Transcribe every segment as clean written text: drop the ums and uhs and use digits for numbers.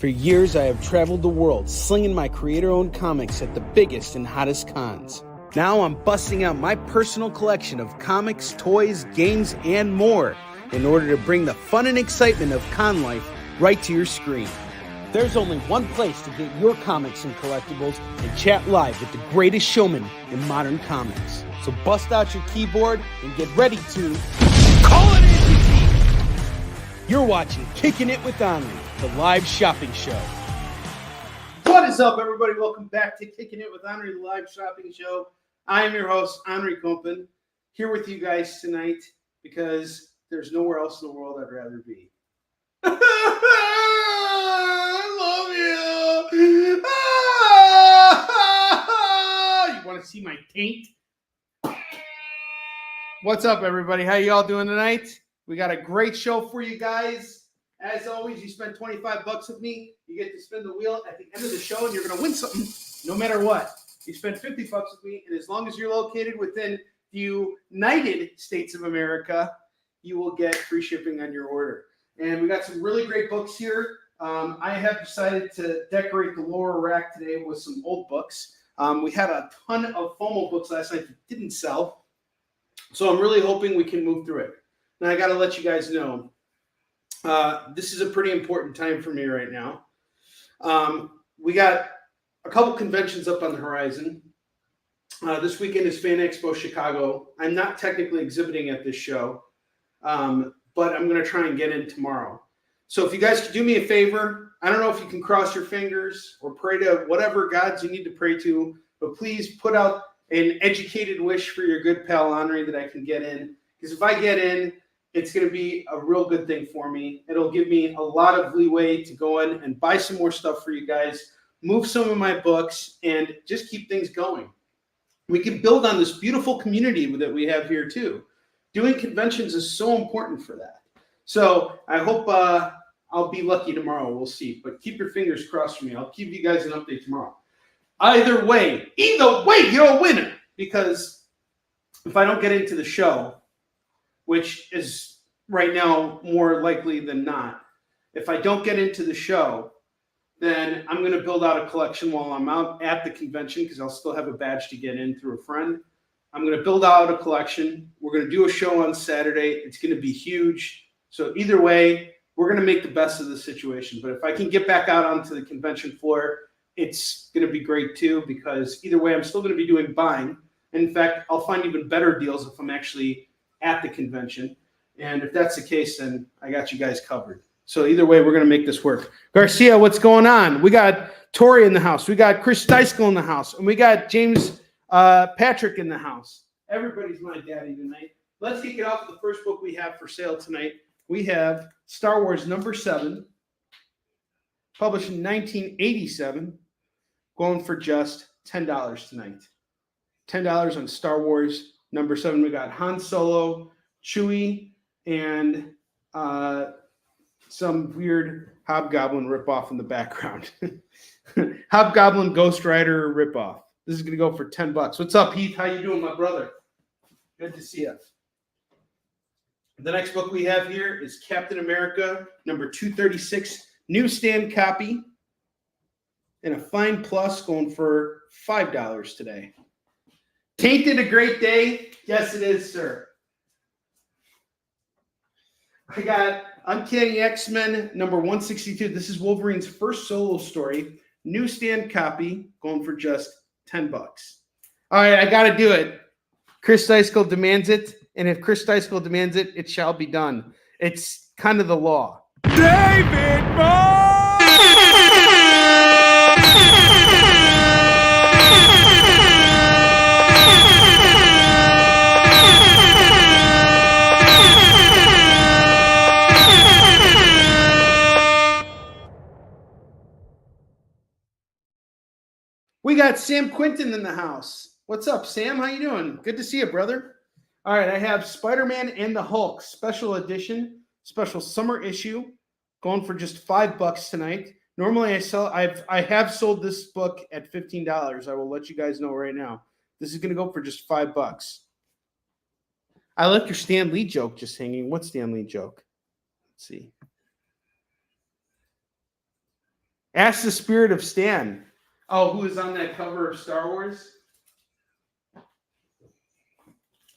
For years, I have traveled the world slinging my creator-owned comics at the biggest and hottest cons. Now I'm busting out my personal collection of comics, toys, games, and more in order to bring the fun and excitement of con life right to your screen. There's only one place to get your comics and collectibles and chat live with the greatest showman in modern comics. So bust out your keyboard and get ready to call it in. You're watching Kickin' It with Onrie, the live shopping show. What is up, everybody? Welcome back to Kickin' It with Onrie, the live shopping show. I am your host, Onrie Kickin, here with you guys tonight because there's nowhere else in the world I'd rather be. I love you. You want to see my taint? What's up, everybody? How y'all doing tonight? We got a great show for you guys. As always, you spend $25 with me, you get to spin the wheel at the end of the show, and you're going to win something no matter what. You spend $50 with me, and as long as you're located within the United States of America, you will get free shipping on your order. And we got some really great books here. I have decided to decorate the lower rack today with some old books. We had a ton of FOMO books last night that didn't sell, so I'm really hoping we can move through it. Now, I got to let you guys know, this is a pretty important time for me right now. We got a couple conventions up on the horizon. This weekend is Fan Expo Chicago. I'm not technically exhibiting at this show, but I'm going to try and get in tomorrow. So if you guys could do me a favor, I don't know if you can cross your fingers or pray to whatever gods you need to pray to, but please put out an educated wish for your good pal Onrie that I can get in. Because if I get in, it's going to be a real good thing for me. It'll give me a lot of leeway to go in and buy some more stuff for you guys, move some of my books, and just keep things going. We can build on this beautiful community that we have here too. Doing conventions is so important for that. So I hope I'll be lucky tomorrow. We'll see. But keep your fingers crossed for me. I'll give you guys an update tomorrow. Either way, you're a winner. Because if I don't get into the show, which is right now more likely than not, if I don't get into the show, then I'm going to build out a collection while I'm out at the convention because I'll still have a badge to get in through a friend. I'm going to build out a collection. We're going to do a show on Saturday. It's going to be huge. So either way, we're going to make the best of the situation. But if I can get back out onto the convention floor, it's going to be great too because either way, I'm still going to be doing buying. In fact, I'll find even better deals if I'm actually at the convention. And if that's the case, then I got you guys covered. So either way, we're going to make this work. Garcia, what's going on? We got Tori in the house. We got Chris Deiskell in the house. And we got James Patrick in the house. Everybody's my daddy tonight. Let's kick it off with the first book we have for sale tonight. We have Star Wars #7, published in 1987, going for just $10 tonight. $10 on Star Wars #7. We got Han Solo, Chewie, and some weird Hobgoblin ripoff in the background. Hobgoblin Ghost Rider ripoff. This is going to go for $10. What's up, Heath? How you doing, my brother? Good to see you. The next book we have here is Captain America #236, newsstand copy, and a fine plus going for $5 today. Tainted a great day? Yes, it is, sir. I got Uncanny X-Men #162. This is Wolverine's first solo story. Newsstand copy going for just $10. All right, I got to do it. Chris Deiskell demands it, and if Chris Deiskell demands it, it shall be done. It's kind of the law. David Moore! We got Sam Quinton in the house. What's up, Sam? How you doing? Good to see you, brother. All right, I have Spider-Man and the Hulk special edition, special summer issue, going for just $5 tonight. Normally, I have sold this book at $15. I will let you guys know right now. This is going to go for just $5. I left your Stan Lee joke just hanging. What Stan Lee joke? Let's see. Ask the spirit of Stan. Oh, who is on that cover of Star Wars?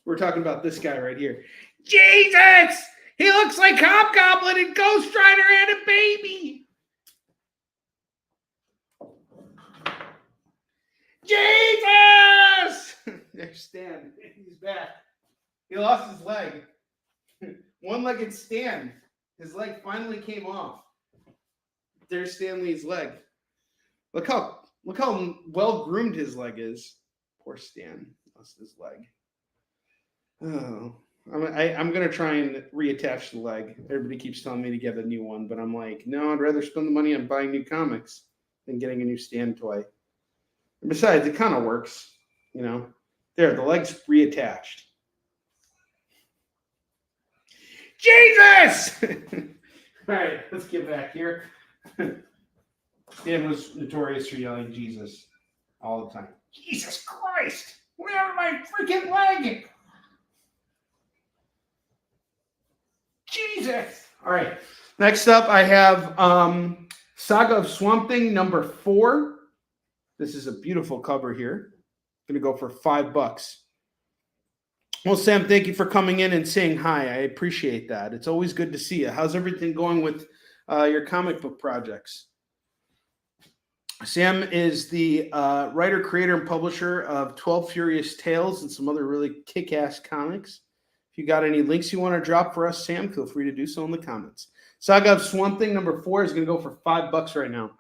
We're talking about this guy right here. Jesus! He looks like Hobgoblin and Ghost Rider and a baby. Jesus! There's Stan. He's back. He lost his leg. One-legged Stan. His leg finally came off. There's Stanley's leg. Look how well groomed his leg is. Poor Stan lost his leg. Oh, I'm gonna try and reattach the leg. Everybody keeps telling me to get a new one, but I'm like, no, I'd rather spend the money on buying new comics than getting a new Stan toy. And besides, it kind of works, you know. There, the leg's reattached. Jesus! All right, let's get back here. Stan was notorious for yelling Jesus all the time. Jesus Christ! Where my freaking leg? Jesus! All right. Next up, I have Saga of Swamp Thing #4. This is a beautiful cover here. Going to go for $5. Well, Sam, thank you for coming in and saying hi. I appreciate that. It's always good to see you. How's everything going with your comic book projects? Sam is the writer, creator, and publisher of 12 Furious Tales and some other really kick-ass comics. If you got any links you want to drop for us, Sam, feel free to do so in the comments. Saga of Swamp Thing #4 is going to go for $5 right now.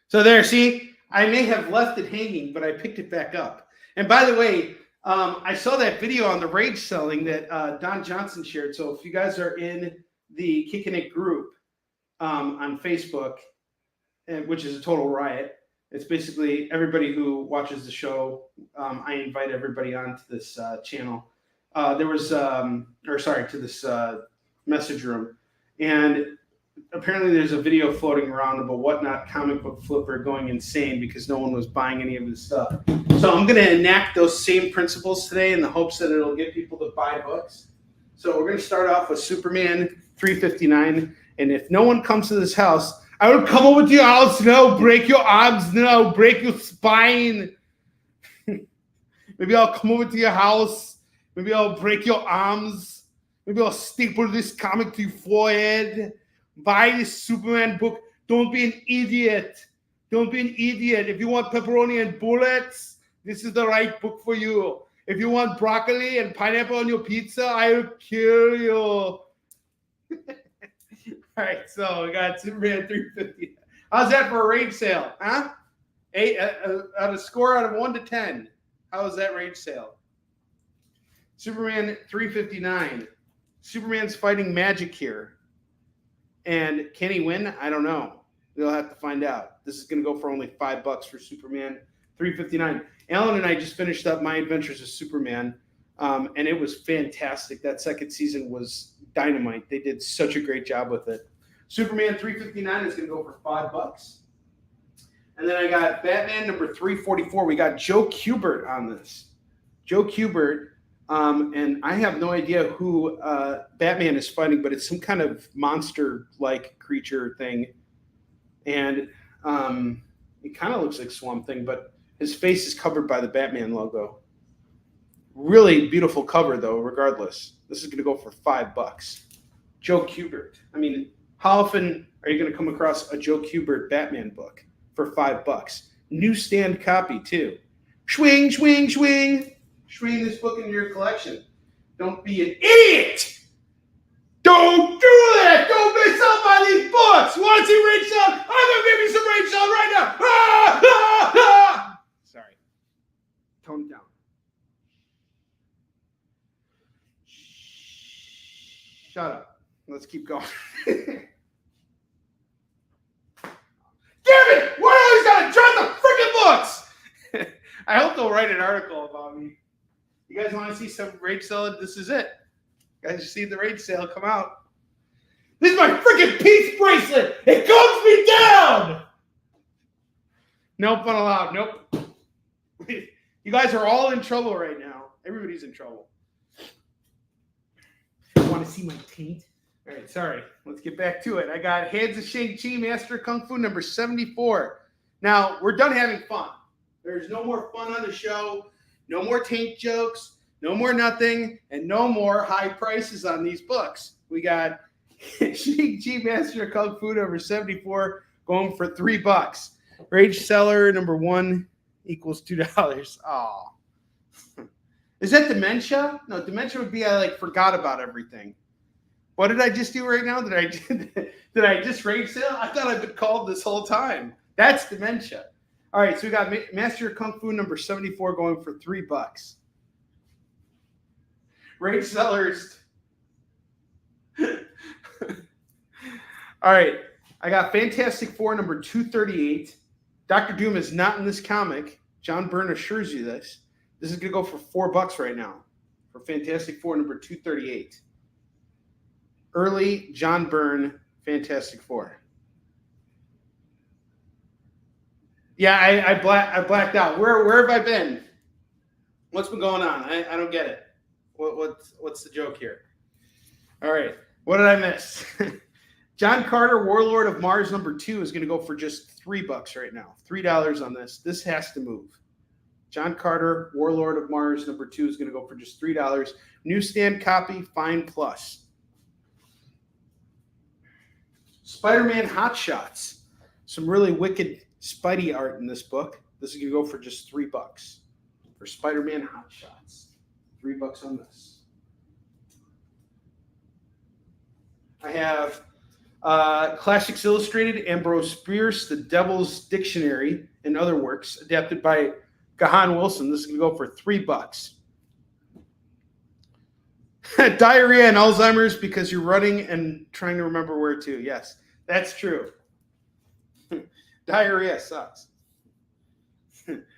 So there, see, I may have left it hanging, but I picked it back up. And by the way, I saw that video on the rage selling that Don Johnson shared. So if you guys are in the Kickin group on Facebook, which is a total riot, it's basically everybody who watches the show. I invite everybody onto this channel. To this message room. And apparently there's a video floating around of a Whatnot comic book flipper going insane because no one was buying any of his stuff. So I'm going to enact those same principles today in the hopes that it'll get people to buy books. So we're going to start off with Superman 359. And if no one comes to this house, I will come over to your house now, break your arms now, break your spine. Maybe I'll come over to your house. Maybe I'll break your arms. Maybe I'll staple this comic to your forehead. Buy this Superman book. Don't be an idiot. Don't be an idiot. If you want pepperoni and bullets, this is the right book for you. If you want broccoli and pineapple on your pizza, I will kill you. All right, so we got Superman 350. How's that for a rage sale? Huh? Out of score out of 1 to 10. How is that rage sale? Superman 359. Superman's fighting magic here. And can he win? I don't know. We'll have to find out. This is going to go for only $5 for Superman 359. Alan and I just finished up My Adventures of Superman, and it was fantastic. That second season was dynamite. They did such a great job with it. Superman 359 is going to go for $5. And then I got Batman #344. We got Joe Kubert on this. Joe Kubert. And I have no idea who Batman is fighting, but it's some kind of monster-like creature thing. And it kind of looks like Swamp Thing, but his face is covered by the Batman logo. Really beautiful cover, though, regardless. This is going to go for $5. Joe Kubert. I mean, how often are you going to come across a Joe Kubert Batman book for $5? Newsstand copy, too. Swing, swing, swing. Swing this book into your collection. Don't be an idiot. Don't do that. Don't miss out on these books. Want to see rage sale? I'm going to give you some rage sale right now. Ah, ah, ah. Sorry. Tone it down. Shut up. Let's keep going. Damn it! Why do I always gotta drop the freaking books? I hope they'll write an article about me. You guys want to see some rage sale? This is it. You guys see the rage sale come out. This is my freaking peace bracelet. It calms me down. Nope, not allowed. Nope. You guys are all in trouble right now. Everybody's in trouble. You want to see my taint? All right, sorry. Let's get back to it. I got Hands of Shang-Chi, Master of Kung Fu, number 74. Now, we're done having fun. There's no more fun on the show, no more taint jokes, no more nothing, and no more high prices on these books. We got Shang-Chi, Master of Kung Fu, number 74, going for $3. Rage Seller, number 1, equals $2. Oh. Is that dementia? No, dementia would be I forgot about everything. What did I just do right now? Did I just rage sale? I thought I've been called this whole time. That's dementia. All right, so we got Master of Kung Fu number 74 going for $3. Rage Sellers. All right, I got Fantastic Four number 238. Dr. Doom is not in this comic. John Byrne assures you this. This is going to go for $4 right now for Fantastic Four number 238. Early John Byrne Fantastic Four. Yeah, I blacked out. Where have I been? What's been going on? I don't get it. What's the joke here? All right. What did I miss? John Carter, Warlord of Mars number 2 is going to go for just $3 right now. $3 on this. This has to move. John Carter, Warlord of Mars number 2 is going to go for just $3. Newsstand copy, Fine Plus. Spider-Man Hot Shots. Some really wicked Spidey art in this book. This is going to go for just $3 for Spider-Man Hot Shots. $3 on this. I have Classics Illustrated, Ambrose Bierce, The Devil's Dictionary, and Other Works, adapted by Gahan Wilson. This is going to go for $3. Diarrhea and Alzheimer's because you're running and trying to remember where to. Yes, that's true. Diarrhea sucks.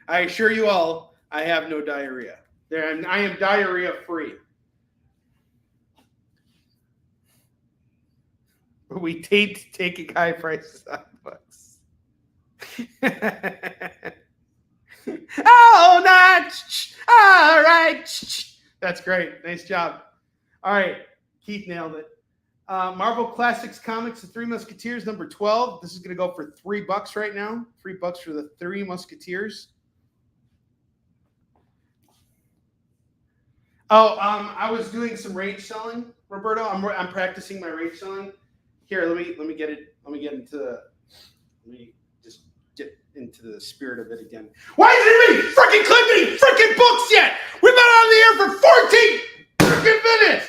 I assure you all, I have no diarrhea. I am diarrhea free. We taking high prices on books. Oh, not. All right. That's great. Nice job. All right. Keith nailed it. Marvel Classics Comics, The Three Musketeers, number 12. This is going to go for $3 right now. $3 for The Three Musketeers. Oh, I was doing some rage selling, Roberto. I'm practicing my rage selling. Here, let me get it. Let me just get into the spirit of it again. Why isn't anybody freaking clipping any freaking books yet? We've been on the air for 14 freaking minutes.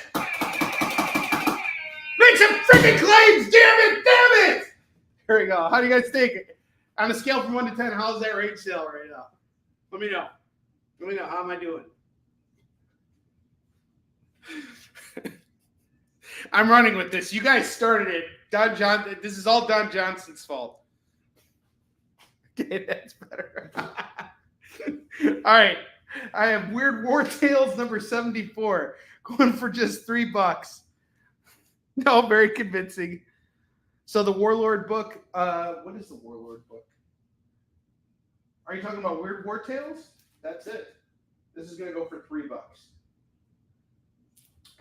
Make some freaking claims, damn it! Here we go. How do you guys take it? On a scale from 1 to 10, how's that rage sale right now? Let me know. How am I doing? I'm running with this. You guys started it. This is all Don Johnson's fault. Okay, that's better. All right. I have Weird War Tales number 74 going for just $3. No, very convincing. So the Warlord book, what is the Warlord book? Are you talking about Weird War Tales? That's it. This is going to go for $3.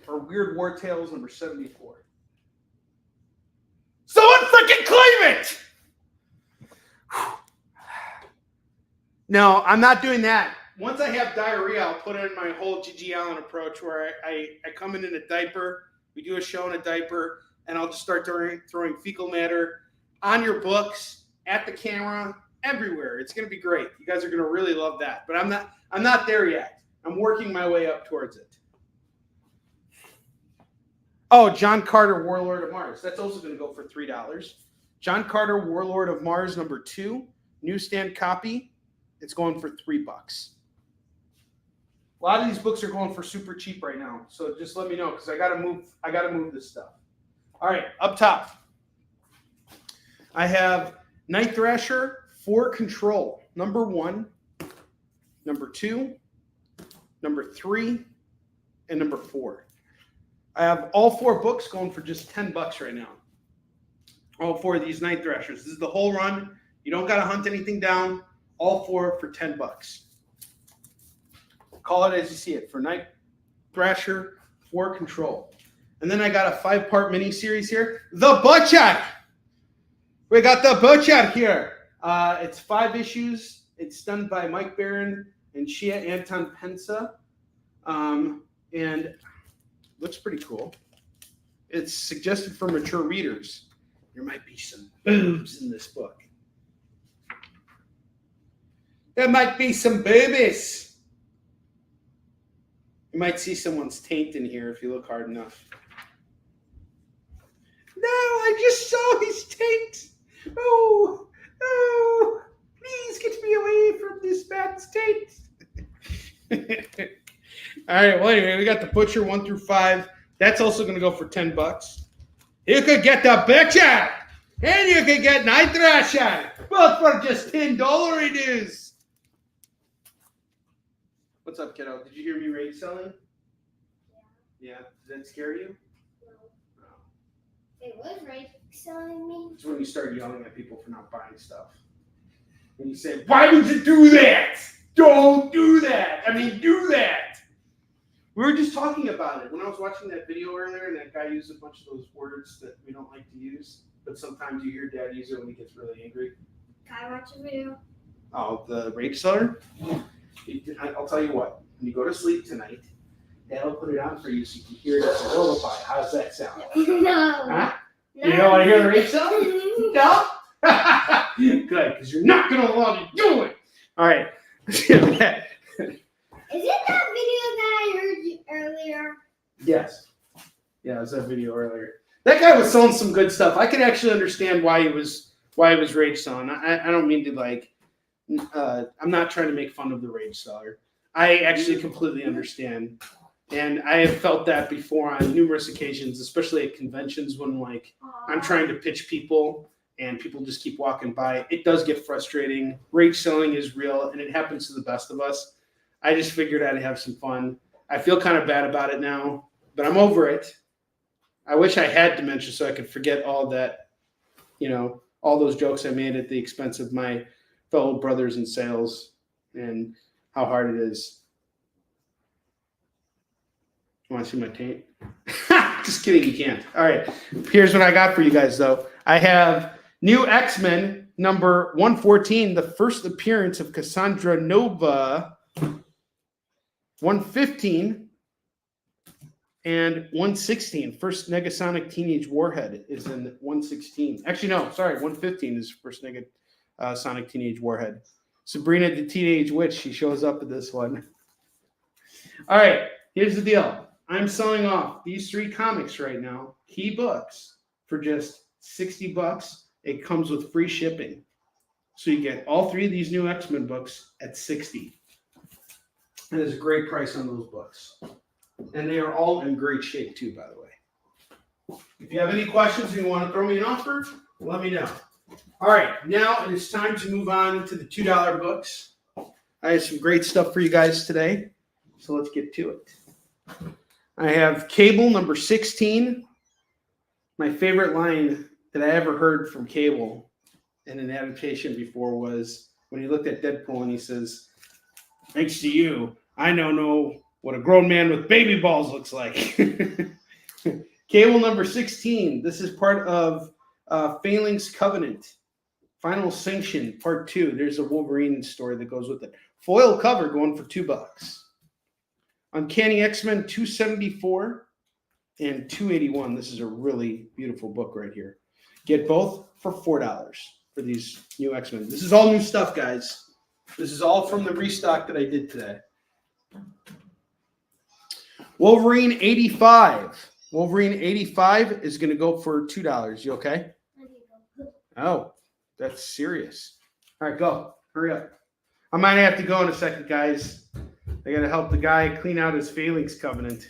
For Weird War Tales number 74. Someone freaking claim it! No, I'm not doing that. Once I have diarrhea, I'll put in my whole G.G. Allen approach where I come in a diaper, we do a show in a diaper, and I'll just start throwing fecal matter on your books, at the camera, everywhere. It's going to be great. You guys are going to really love that. But I'm not there yet. I'm working my way up towards it. Oh, John Carter, Warlord of Mars. That's also going to go for $3. John Carter, Warlord of Mars, number 2, newsstand copy. It's going for $3. A lot of these books are going for super cheap right now, so just let me know because I gotta move this stuff. All right, up top, I have Night Thrasher for Control, number 1, number 2, number 3, and number 4. I have all 4 books going for just $10 right now. All 4 of these Night Thrashers. This is the whole run. You don't gotta hunt anything down. All 4 for $10. Call it as you see it. For Night Thrasher, for Control. And then I got a 5-part mini series here. The Butcher. We got The Butcher here. It's 5 issues. It's done by Mike Barron and Shia Anton Pensa. And looks pretty cool. It's suggested for mature readers. There might be some boobs in this book. There might be some boobies. You might see someone's taint in here if you look hard enough. No, I just saw his taint. Oh, please get me away from this man's taint. All right, well, anyway, we got The Butcher 1 through 5. That's also going to go for $10. You could get The Butcher, and you could get Night Thrasher, both for just $10 it is. What's up, kiddo? Did you hear me rage selling? Yeah. Did that scare you? No. It was rage selling me. It's when you start yelling at people for not buying stuff. When you say, why would you do that? Don't do that. I mean, do that. We were just talking about it when I was watching that video earlier, and that guy used a bunch of those words that we don't like to use, but sometimes you hear Dad use it when he gets really angry. Can I watch a video? Oh, the rage seller? I'll tell you what. When you go to sleep tonight, Dad will put it on for you so you can hear it as a lullaby. How does that sound? No. Huh? No. You don't want to hear the rage seller? No? Good, because you're not going to want to do it. All right. Is it that video that I heard earlier? Yes. Yeah, it was that video earlier. That guy was selling some good stuff. I could actually understand why he was rage selling. I don't mean to I'm not trying to make fun of the rage seller. I actually completely understand. And I have felt that before on numerous occasions, especially at conventions when I'm trying to pitch people and people just keep walking by. It does get frustrating. Rage selling is real and it happens to the best of us. I just figured I'd have some fun. I feel kind of bad about it now, but I'm over it. I wish I had dementia so I could forget all that, all those jokes I made at the expense of my fellow brothers in sales and how hard it is. You want to see my taint? Just kidding, you can't. All right, here's what I got for you guys, though. I have New X-Men number 114, the first appearance of Cassandra Nova. 115 and 116. First Negasonic Teenage Warhead is in 116. Actually, no, sorry. 115 is first Negasonic Teenage Warhead. Sabrina the Teenage Witch, she shows up in this one. All right, here's the deal. I'm selling off these 3 comics right now, Key Books, for just $60. It comes with free shipping. So you get all 3 of these new X-Men books at $60. And there's a great price on those books. And they are all in great shape, too, by the way. If you have any questions and you want to throw me an offer, let me know. All right, now it is time to move on to the $2 books. I have some great stuff for you guys today, so let's get to it. I have Cable number 16. My favorite line that I ever heard from Cable in an adaptation before was when he looked at Deadpool and he says, thanks to you, I now know what a grown man with baby balls looks like. Cable number 16. This is part of Failing's Covenant. Final Sanction, part 2. There's a Wolverine story that goes with it. Foil cover going for $2. Uncanny X-Men 274 and 281. This is a really beautiful book right here. Get both for $4 for these new X-Men. This is all new stuff, guys. This is all from the restock that I did today. Wolverine 85. Wolverine 85 is going to go for $2. You okay? Oh, that's serious. All right, go. Hurry up. I might have to go in a second, guys. I got to help the guy clean out his Failings Covenant.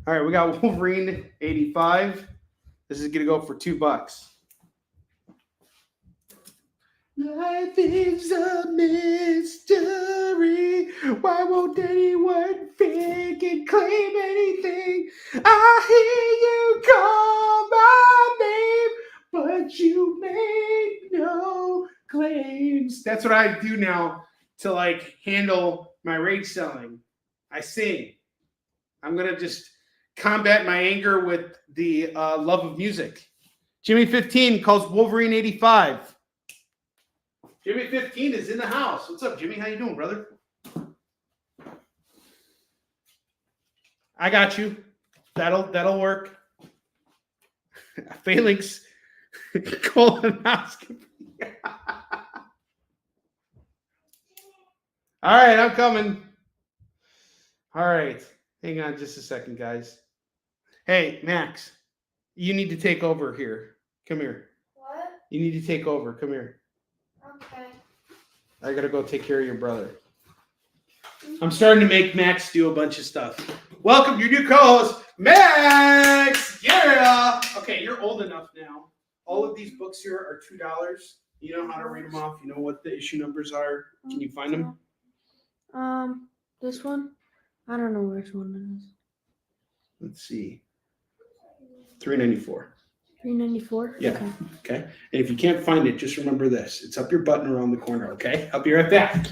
All right, we got Wolverine 85. This is going to go for $2. Life is a mystery. Why won't anyone think and claim anything? I hear you call my name, but you make no claims. That's what I do now to handle my rage selling. I sing. I'm gonna just combat my anger with the love of music. Jimmy 15 calls Wolverine 85. Jimmy 15 is in the house. What's up, Jimmy? How you doing, brother? I got you. That'll work. Phalanx colonoscopy. All right, I'm coming. All right. Hang on just a second, guys. Hey, Max, you need to take over here. Come here. What? You need to take over. Come here. Okay. I got to go take care of your brother. I'm starting to make Max do a bunch of stuff. Welcome your new co-host, Max! Yeah! Okay, you're old enough now. All of these books here are $2. You know how to read them off. You know what the issue numbers are. Can you find them? This one? I don't know which one it is. Let's see. $3.94. $3.94? Yeah. Okay. Okay. And if you can't find it, just remember this. It's up your button around the corner, okay? I'll be right back.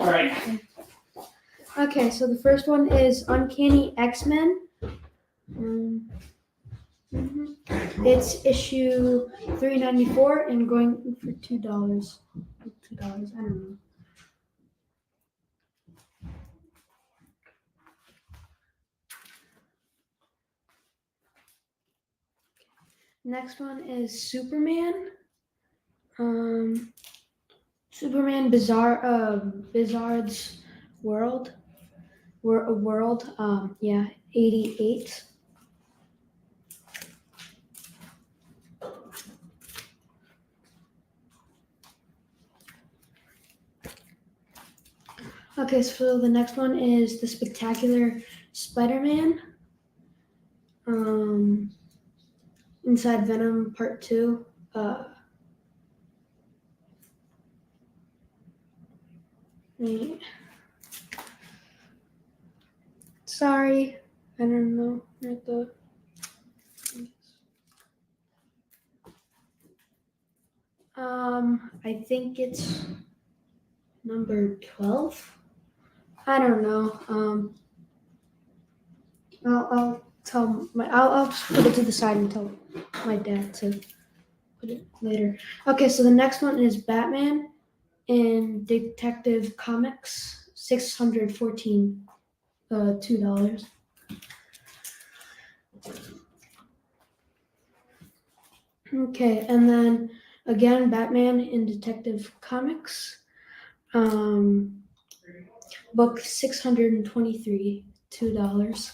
All right. Okay, so the first one is Uncanny X-Men. It's issue $3.94 and going for $2. $2, I don't know. Next one is Superman. Superman Bizarre's World. Yeah, 88. Okay, so the next one is The Spectacular Spider-Man. Inside Venom Part 2. Sorry, I don't know. I think it's number 12. I don't know. I'll just put it to the side and tell my dad to put it later. Okay, so the next one is Batman in Detective Comics, 614, $2. Okay, and then again, Batman in Detective Comics, book 623, $2.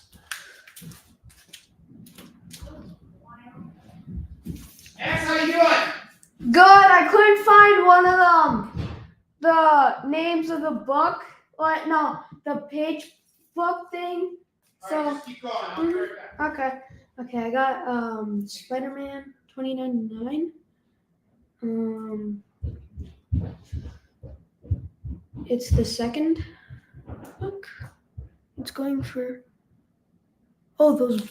Max, how you doing? Good. I couldn't find one of them. The names of the book. What? No, the page book thing. All right, just keep going. I'll be right back. Okay. I got Spider-Man 2099. It's the second book. It's going for. Oh, those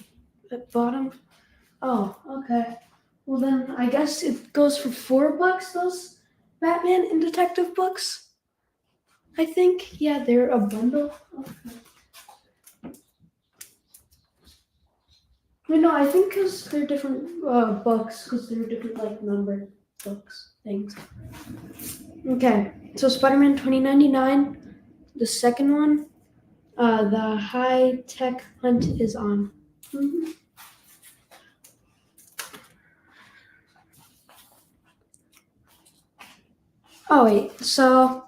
at bottom. Oh, okay. Well then, I guess it goes for $4. Those Batman and Detective books. I think. Yeah, they're a bundle. Okay. No, I think because they're different books, because they're different like numbered books things. Okay, so Spider-Man 2099, the second one, the high tech hunt is on. Oh wait, so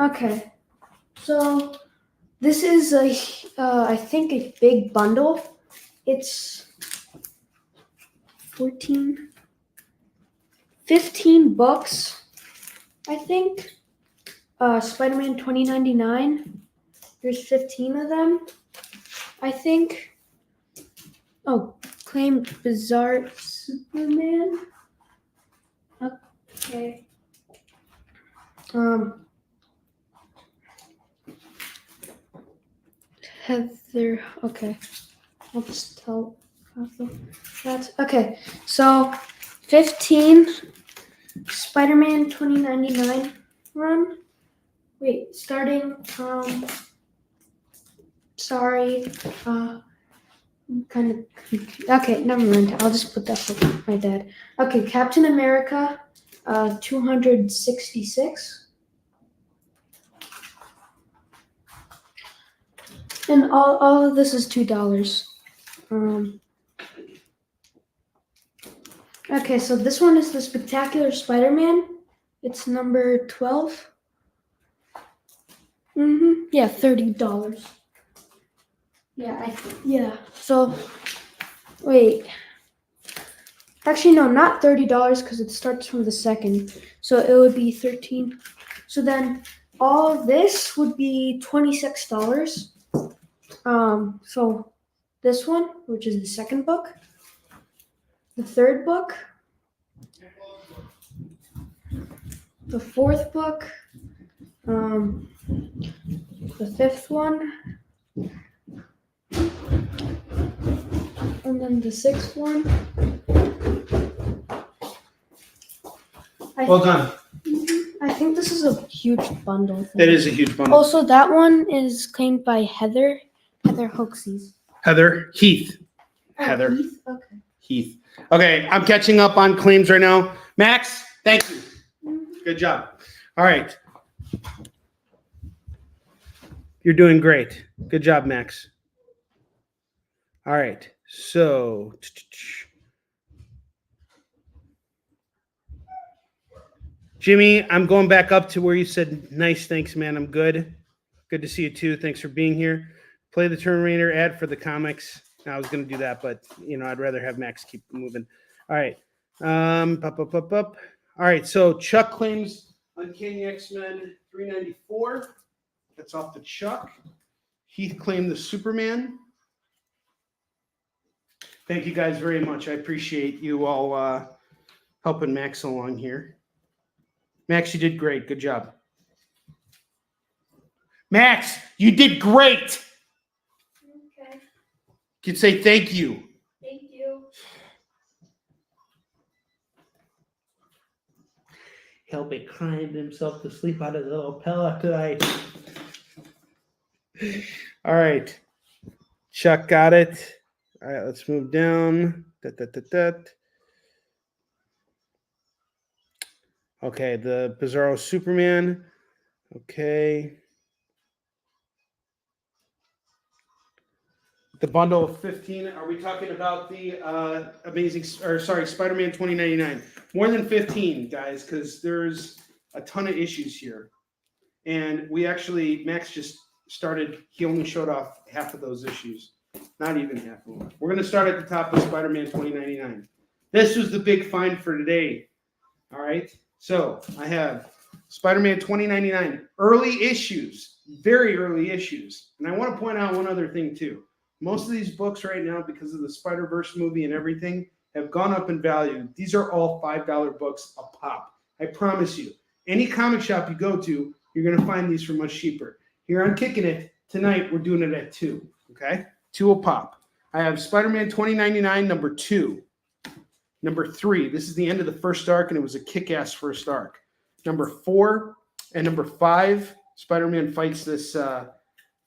okay, so this is I think a big bundle. It's 15 books, I think. Spider-Man 2099. There's 15 of them, I think. Oh, claim Bizarre Superman. Okay. Heather. Okay. I'll just tell That's okay. So 15 Spider-Man 2099 run. Wait, starting from sorry, kind of okay, never mind. I'll just put that for my dad. Okay, Captain America 266. And all of this is $2. Okay, so this one is the Spectacular Spider-Man. It's number 12. Yeah, $30. Yeah. So, wait. Actually, no, not $30 because it starts from the second. So it would be 13. So then all of this would be $26. So this one, which is the second book, the third book, the fourth book, the fifth one, and then the sixth one. Well done. I think this is a huge bundle. It is a huge bundle. Also, that one is claimed by Heather Hoaxies. Heather Heath. Oh, Heather Heath? Okay. Heath. Okay, I'm catching up on claims right now. Max, thank you. Good job. All right. You're doing great. Good job, Max. All right. So, Jimmy, I'm going back up to where you said, nice, thanks, man. I'm good. Good to see you, too. Thanks for being here. Play the Terminator ad for the comics. I was going to do that, but, I'd rather have Max keep moving. All right. All right, so Chuck claims Uncanny X-Men 394. That's off the Chuck. Heath claimed the Superman. Thank you guys very much. I appreciate you all helping Max along here. Max, you did great. Good job. Max, you did great. Okay. You can say thank you. Thank you. Helping crying himself to sleep out of his little pillow tonight. All right. Chuck got it. All right, let's move down. Okay, the Bizarro Superman. Okay. The bundle of 15. Are we talking about the Spider-Man 2099? More than 15, guys, because there's a ton of issues here. And Max just started, he only showed off half of those issues. Not even half of them. We're going to start at the top of Spider-Man 2099. This was the big find for today. All right. So I have Spider-Man 2099, early issues, very early issues. And I want to point out one other thing too. Most of these books right now, because of the Spider-Verse movie and everything, have gone up in value. These are all $5 books a pop. I promise you. Any comic shop you go to, you're going to find these for much cheaper. Here on Kickin' It, tonight we're doing it at 2. Okay? 2 a pop. I have Spider-Man 2099, number 2. Number 3, this is the end of the first arc, and it was a kick-ass first arc. Number 4 and number 5, Spider-Man fights this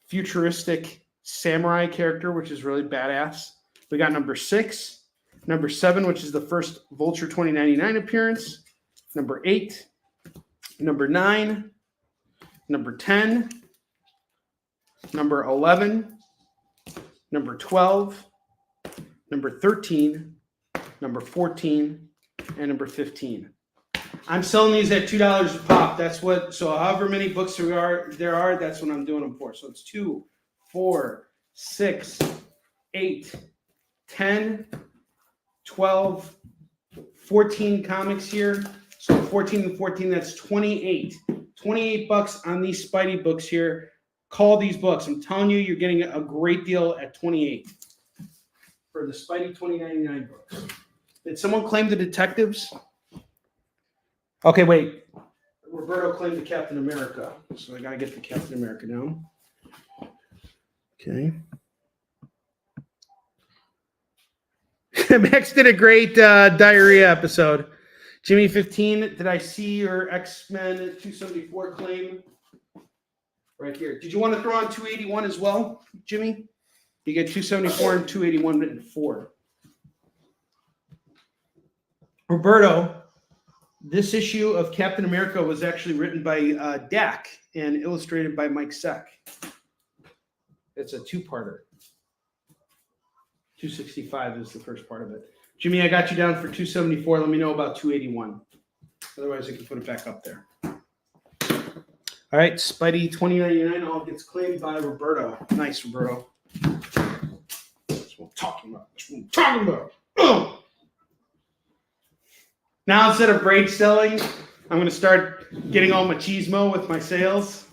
futuristic samurai character, which is really badass. We got number 6, number 7, which is the first Vulture 2099 appearance, number 8, number 9, number 10, number 11, number 12, number 13, number 14, and number 15. I'm selling these at $2 a pop. So however many books there are, that's what I'm doing them for. So it's 2, 4, 6, 8, 10, 12, 14 comics here. So 14 and 14, that's 28. 28 bucks on these Spidey books here. Call these books. I'm telling you, you're getting a great deal at 28 for the Spidey 2099 books. Did someone claim the detectives? Okay, wait. Roberto claimed the Captain America. So I got to get the Captain America down. Okay. Max did a great diarrhea episode. Jimmy 15, did I see your X-Men 274 claim? Right here. Did you want to throw on 281 as well, Jimmy? You get 274 and 281 and 4. Roberto, this issue of Captain America was actually written by Dak and illustrated by Mike Seck. It's a two-parter. 265 is the first part of it. Jimmy, I got you down for 274. Let me know about 281. Otherwise, I can put it back up there. All right, Spidey 2099 all gets claimed by Roberto. Nice, Roberto. That's what I'm talking about. That's what I'm talking about. Oh! Now, instead of braid selling, I'm going to start getting all machismo with my sales.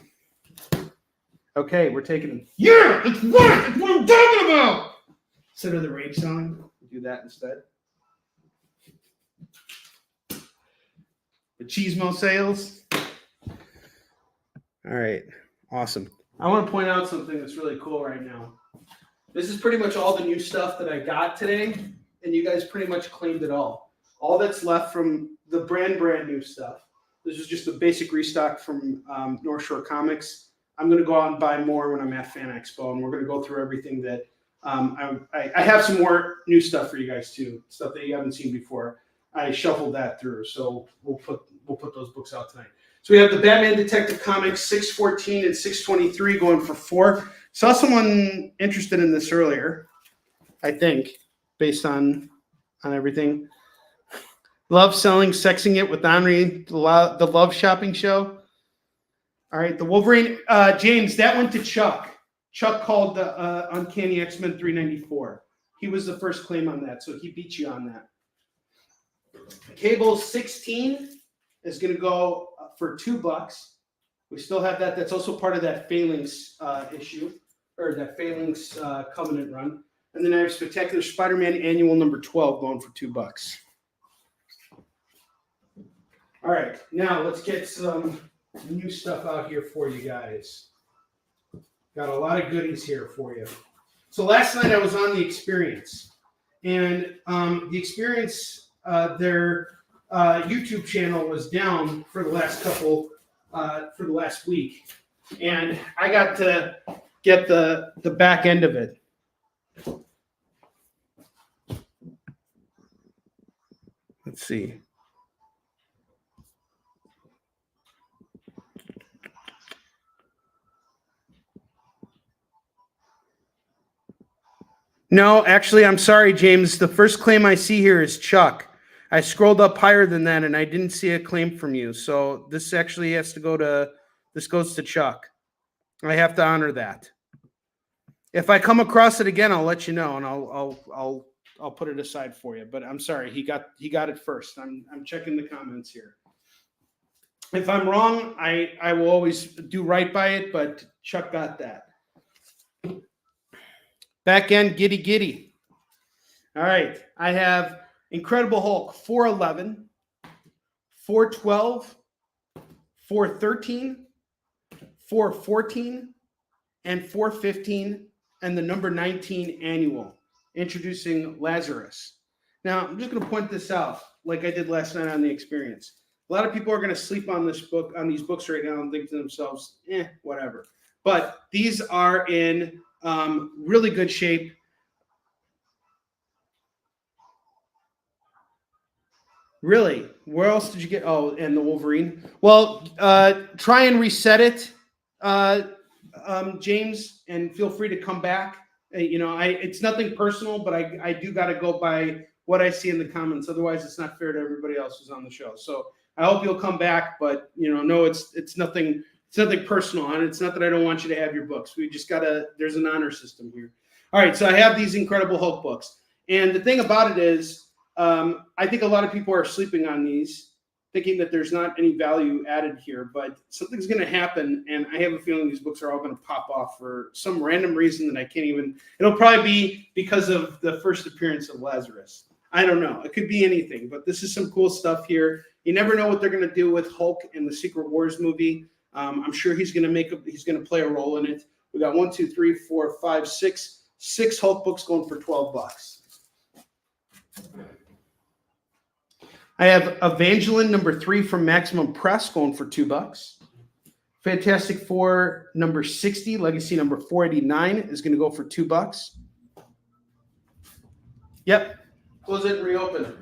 Okay, we're taking. Yeah, it's right. It's what I'm talking about. Instead of the rage selling, do that instead. Machismo sales. All right, awesome. I want to point out something that's really cool right now. This is pretty much all the new stuff that I got today, and you guys pretty much claimed it all. All that's left from the brand new stuff. This is just a basic restock from North Shore Comics. I'm going to go out and buy more when I'm at Fan Expo, and we're going to go through everything that I have some more new stuff for you guys too, stuff that you haven't seen before. I shuffled that through, so we'll put those books out tonight. So we have the Batman Detective Comics 614 and 623 going for 4. Saw someone interested in this earlier, I think, based on everything. Love selling, sexing it with Onrie, the Love Shopping Show. All right, the Wolverine, James, that went to Chuck. Chuck called the Uncanny X-Men 394. He was the first claim on that, so he beat you on that. Cable 16 is going to go for $2. We still have that. That's also part of that Phalanx issue, or that Phalanx Covenant run. And then I have Spectacular Spider-Man Annual number 12 going for $2. All right, now let's get some new stuff out here for you guys. Got a lot of goodies here for you. So last night I was on The Experience, and The Experience, their YouTube channel was down for the last for the last week, and I got to get the back end of it. Let's see. No, actually, I'm sorry, James. The first claim I see here is Chuck. I scrolled up higher than that, and I didn't see a claim from you. So this actually has to go to, this goes to Chuck. I have to honor that. If I come across it again, I'll let you know, and I'll put it aside for you. But I'm sorry, he got it first. I'm checking the comments here. If I'm wrong, I will always do right by it, but Chuck got that. Back end, giddy. All right, I have Incredible Hulk 411, 412, 413, 414, and 415, and the number 19 annual, introducing Lazarus. Now, I'm just going to point this out, like I did last night on The Experience. A lot of people are going to sleep on this book, on these books right now, and think to themselves, whatever. But these are in really good shape. Really? Where else did you get? Oh, and the Wolverine. Well, try and reset it, James, and feel free to come back. It's nothing personal, but I do got to go by what I see in the comments. Otherwise, it's not fair to everybody else who's on the show. So I hope you'll come back. But no, it's nothing. It's nothing personal, and it's not that I don't want you to have your books. We just there's an honor system here. All right, so I have these Incredible Hulk books. And the thing about it is, I think a lot of people are sleeping on these, thinking that there's not any value added here, but something's going to happen, and I have a feeling these books are all going to pop off for some random reason that I can't even, it'll probably be because of the first appearance of Lazarus. I don't know. It could be anything, but this is some cool stuff here. You never know what they're going to do with Hulk in the Secret Wars movie. I'm sure he's going to play a role in it. We got 1, 2, 3, 4, 5, 6 Hulk books going for $12. I have Evangeline number 3 from Maximum Press going for $2. Fantastic Four number 60, Legacy number 489 is going to go for $2. Yep. Close it and reopen it.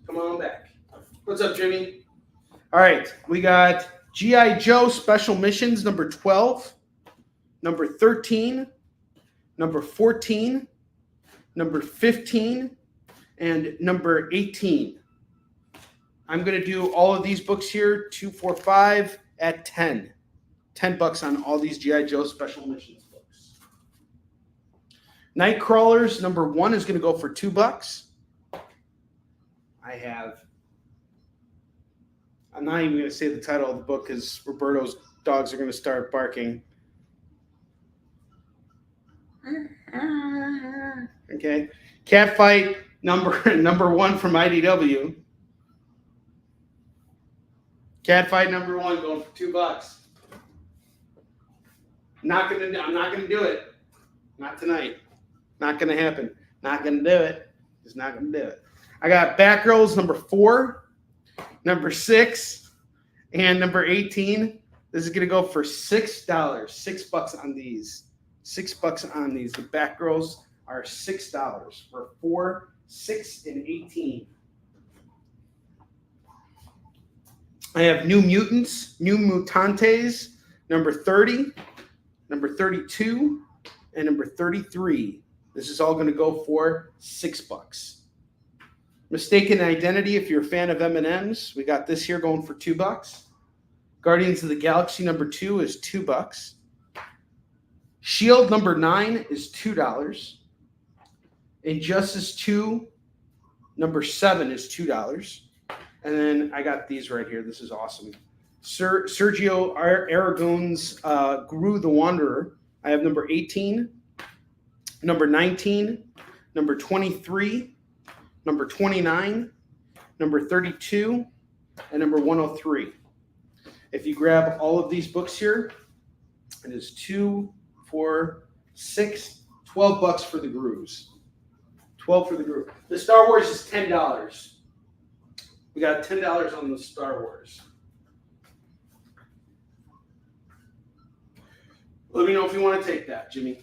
Come on back. What's up, Jimmy? All right. We got G.I. Joe Special Missions number 12, number 13, number 14, number 15, and number 18. I'm going to do all of these books here, 2, 4, 5 at 10. $10 on all these G.I. Joe Special Missions books. Nightcrawlers number 1 is going to go for $2. I'm not even going to say the title of the book because Roberto's dogs are going to start barking. Okay. Catfight number 1 from IDW. Catfight number 1 going for $2. I'm not gonna do it. Not tonight. Not gonna happen. Not gonna do it. Just not gonna do it. I got Batgirls number 4, number 6, and number 18. This is gonna go for $6. $6 on these. $6 on these. The Batgirls are $6 for 4, 6, and 18. I have New Mutants, New Mutantes, number 30, number 32, and number 33. This is all going to go for $6. Mistaken Identity, if you're a fan of M&Ms, we got this here going for $2. Guardians of the Galaxy number 2 is $2. Shield number 9 is $2. Injustice 2 number 7 is $2. And then I got these right here. This is awesome. Sergio Aragon's Gru the Wanderer. I have number 18, number 19, number 23, number 29, number 32, and number 103. If you grab all of these books here, it is 2, 4, 6, $12 for the Grus. 12 for the Gru. The Star Wars is $10. We got $10 on the Star Wars. Let me know if you want to take that, Jimmy.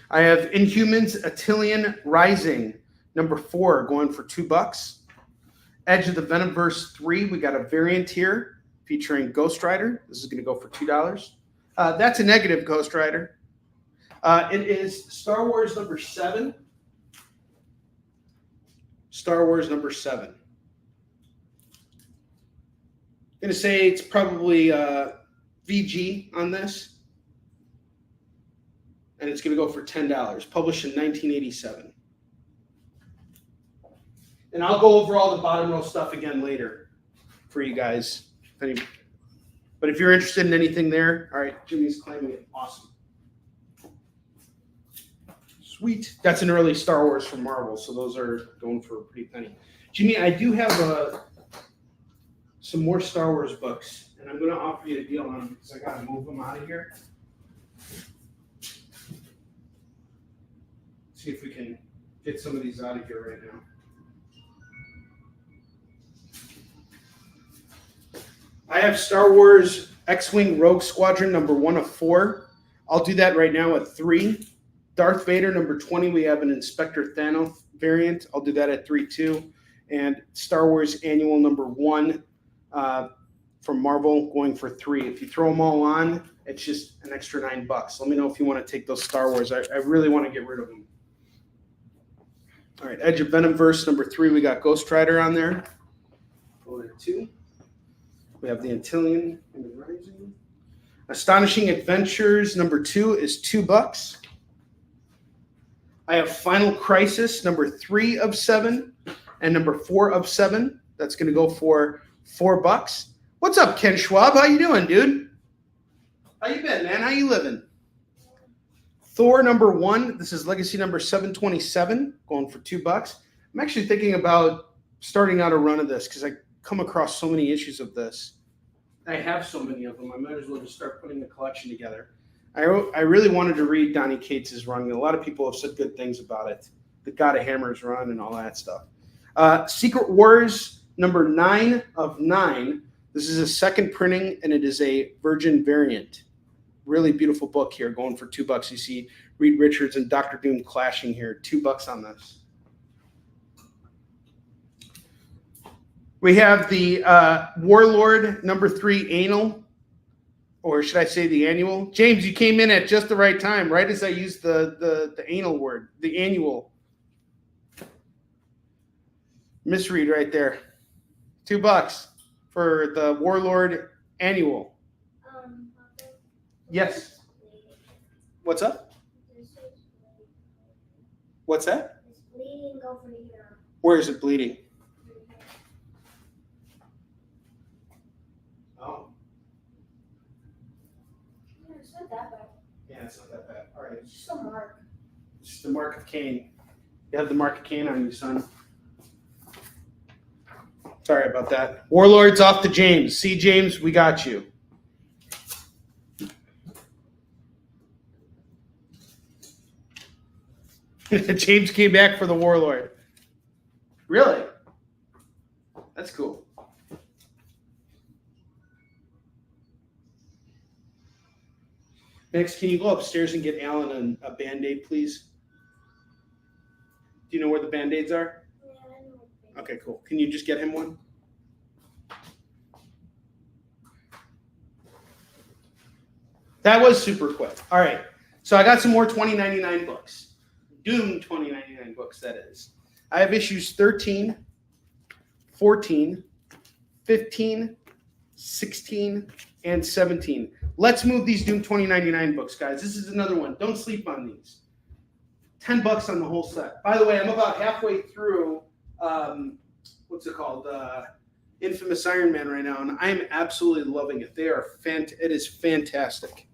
I have Inhumans Attilian Rising, number 4, going for $2. Edge of the Venomverse 3, we got a variant here featuring Ghost Rider. This is going to go for $2. That's a negative Ghost Rider. It is Star Wars number 7. Star Wars number 7. I'm going to say it's probably VG on this. And it's going to go for $10. Published in 1987. And I'll go over all the bottom row stuff again later for you guys. But if you're interested in anything there, all right, Jimmy's claiming it. Awesome. Sweet. That's an early Star Wars from Marvel, so those are going for a pretty penny. Jimmy, I do have some more Star Wars books, and I'm going to offer you a deal on them because I got to move them out of here. See if we can get some of these out of here right now. I have Star Wars X-Wing Rogue Squadron number 1 of 4. I'll do that right now at 3. Darth Vader number 20, we have an Inspector Thanos variant. I'll do that at 3 too. And Star Wars Annual number 1 from Marvel going for 3. If you throw them all on, it's just an extra $9. Let me know if you want to take those Star Wars. I really want to get rid of them. All right, Edge of Venomverse number 3, we got Ghost Rider on there. Go to 2. We have the Antillean and the Rising. Astonishing Adventures number 2 is $2. I have Final Crisis number 3 of 7 and number 4 of 7. That's going to go for $4. What's up, Ken Schwab? How you doing, dude? How you been, man? How you living? Thor number 1. This is Legacy number 727, going for $2. I'm actually thinking about starting out a run of this because I come across so many issues of this. I have so many of them. I might as well just start putting a collection together. I really wanted to read Donnie Cates' run. A lot of people have said good things about it. The God of Hammers run and all that stuff. Secret Wars number 9 of 9. This is a second printing, and it is a Virgin variant. Really beautiful book here, going for $2. You see Reed Richards and Dr. Doom clashing here. $2 on this. We have the Warlord number 3 anal, or should I say the annual? James, you came in at just the right time, right as I used the anal word, the annual. Misread right there. $2 for the Warlord annual. Yes. What's up? What's that? It's bleeding over here. Where is it bleeding? Oh. Yeah, it's not that bad. Yeah, it's not that bad. All right. It's just a mark. It's just the mark of Cain. You have the mark of Cain on you, son. Sorry about that. Warlord's off to James. See, James, we got you. James came back for the Warlord. Really? That's cool. Next, can you go upstairs and get Alan a Band-Aid, please? Do you know where the Band-Aids are? Yeah, I know. Okay, cool. Can you just get him one? That was super quick. All right. So I got some more 2099 books. Doom 2099 books, that is. I have issues 13, 14, 15, 16, and 17. Let's move these Doom 2099 books, guys. This is another one. Don't sleep on these. $10 on the whole set. By the way, I'm about halfway through, what's it called? Infamous Iron Man right now, and I am absolutely loving it. They are it is fantastic.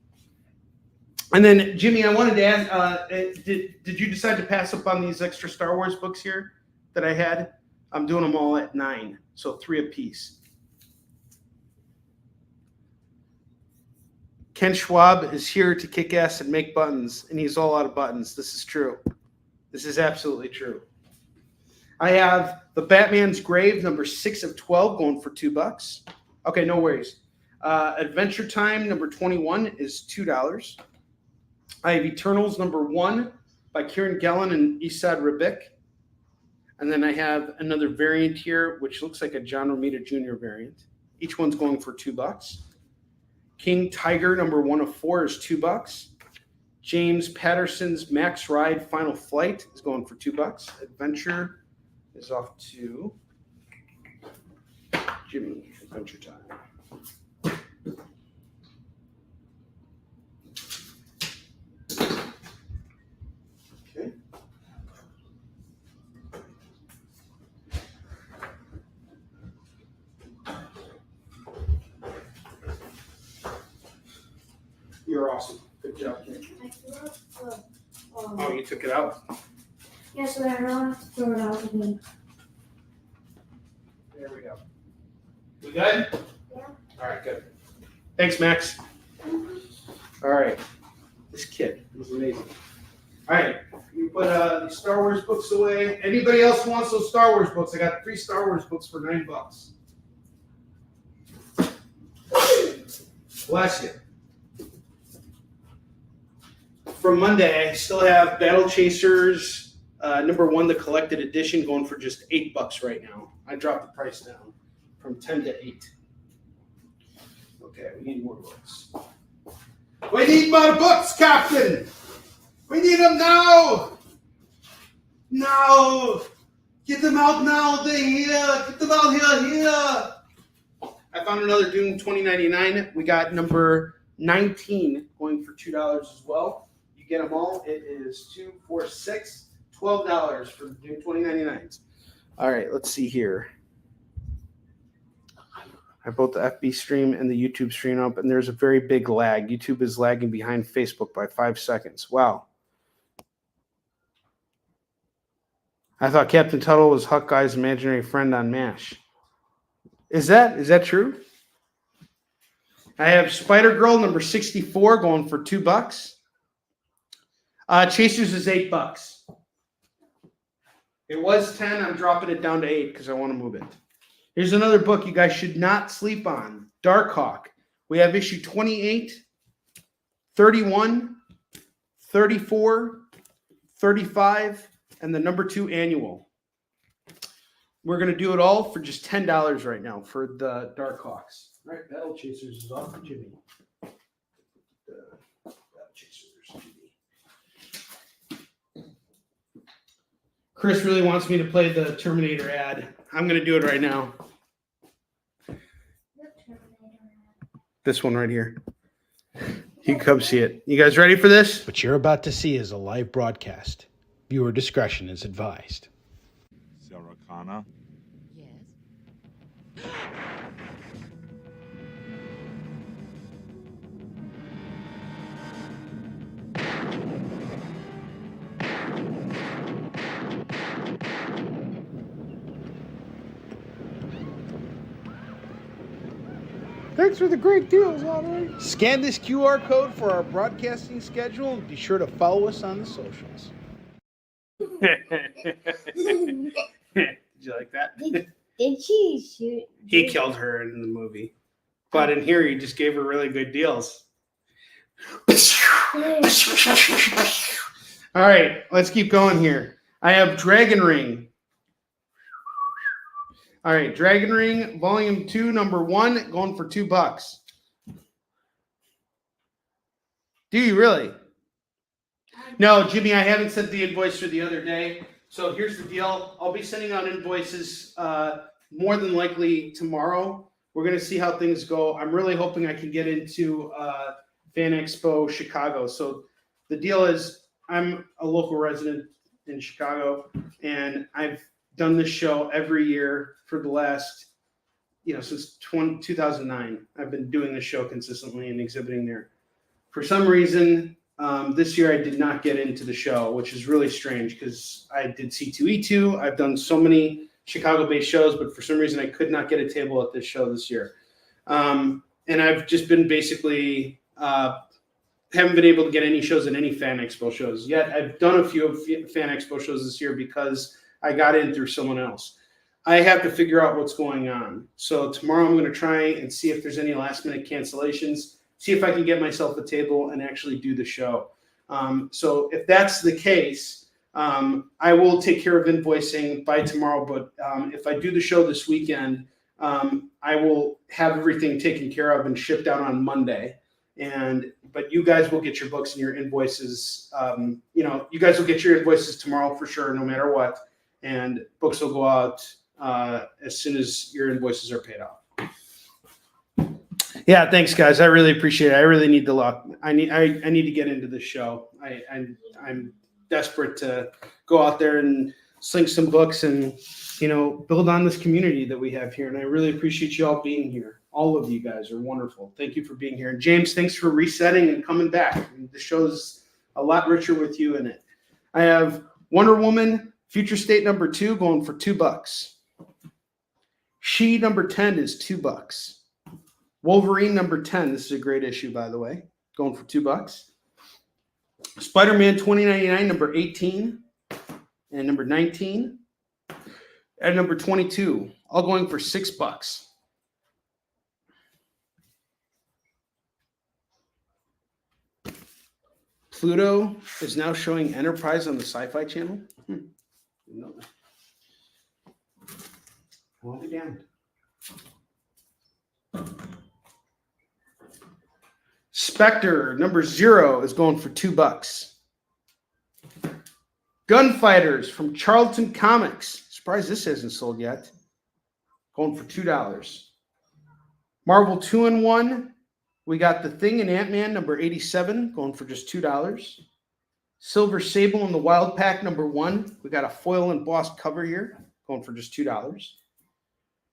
And then, Jimmy, I wanted to ask, did you decide to pass up on these extra Star Wars books here that I had? I'm doing them all at 9, so 3 apiece. Ken Schwab is here to kick ass and make buttons, and he's all out of buttons. This is true. This is absolutely true. I have the Batman's Grave, number 6 of 12, going for $2. Okay, no worries. Adventure Time, number 21, is $2. I have Eternals, number 1, by Kieran Gillen and Esad Ribic. And then I have another variant here, which looks like a John Romita Jr. variant. Each one's going for $2. King Tiger, number 1 of 4, is $2. James Patterson's Max Ride Final Flight is going for $2. Adventure is off to Jimmy. Adventure Time. Okay. You're awesome. Good job, Jimmy. I threw out the, Oh, you took it out? yeah, so I don't have to throw it out again. There we go. We good? Yeah. All right, good. Thanks, Max. All right. This kid was amazing. All right. You put the Star Wars books away. Anybody else wants those Star Wars books? I got 3 Star Wars books for $9. Bless you. From Monday, I still have Battle Chasers number 1, the collected edition, going for just $8 right now. I dropped the price down from 10 to 8. Okay, we need more books. We need more books, Captain. We need them now. Now. Get them out now. They're here. Get them out here. I found another Doom 2099. We got number 19 going for $2 as well. You get them all. It is 2, 4, 6, $12 for the Doom 2099s. All right, let's see here. I have both the FB stream and the YouTube stream up, and there's a very big lag. YouTube is lagging behind Facebook by 5 seconds. Wow. I thought Captain Tuttle was Huck Guy's imaginary friend on MASH. Is that true? I have Spider Girl number 64 going for $2. Chasers is $8. It was 10. I'm dropping it down to 8 because I want to move it. Here's another book you guys should not sleep on. Darkhawk. We have issue 28, 31, 34, 35, and the number 2 annual. We're going to do it all for just $10 right now for the Darkhawks. All right, Battle Chasers is off for Jimmy. Battle Chasers, Jimmy. Chris really wants me to play the Terminator ad. I'm going to do it right now. This one right here. You can come see it. You guys ready for this? What you're about to see is a live broadcast. Viewer discretion is advised. Sarah Connor. Yes. Thanks for the great deals, Onrie. Scan this QR code for our broadcasting schedule and be sure to follow us on the socials. Did you like that? Did she shoot? He killed her in the movie. But in here, he just gave her really good deals. All right, let's keep going here. I have Dragon Ring. All right, Dragon Ring, Volume 2, Number 1, going for $2. Do you really? No, Jimmy, I haven't sent the invoice for the other day. So here's the deal. I'll be sending out invoices more than likely tomorrow. We're going to see how things go. I'm really hoping I can get into Fan Expo Chicago. So the deal is I'm a local resident in Chicago, and I've done this show every year for the last, since 2009. I've been doing this show consistently and exhibiting there. For some reason, this year I did not get into the show, which is really strange because I did C2E2. I've done so many Chicago-based shows, but for some reason I could not get a table at this show this year. And I've just been basically haven't been able to get any shows at any Fan Expo shows yet. I've done a few Fan Expo shows this year because I got in through someone else. I have to figure out what's going on. So tomorrow I'm going to try and see if there's any last-minute cancellations, see if I can get myself a table and actually do the show. So if that's the case, I will take care of invoicing by tomorrow. But if I do the show this weekend, I will have everything taken care of and shipped out on Monday. But you guys will get your books and your invoices. You guys will get your invoices tomorrow for sure, no matter what. And books will go out as soon as your invoices are paid off. Yeah, thanks, guys. I really appreciate it. I really need the luck. I need to get into this show. I'm desperate to go out there and sling some books and build on this community that we have here. And I really appreciate you all being here. All of you guys are wonderful. Thank you for being here. And James, thanks for resetting and coming back. The show's a lot richer with you in it. I have Wonder Woman Future State number 2 going for $2. She number 10 is $2. Wolverine number 10. This is a great issue, by the way. Going for $2. Spider-Man 2099 number 18 and number 19 and number 22, all going for $6. Pluto is now showing Enterprise on the Sci-Fi Channel. No. I won't be damned. Spectre number 0 is going for $2. Gunfighters from Charlton Comics. Surprised this hasn't sold yet. Going for $2. Marvel 2-in-1. We got The Thing and Ant-Man number 87 going for just $2. Silver Sable and the Wild Pack number 1. We got a foil embossed cover here going for just $2.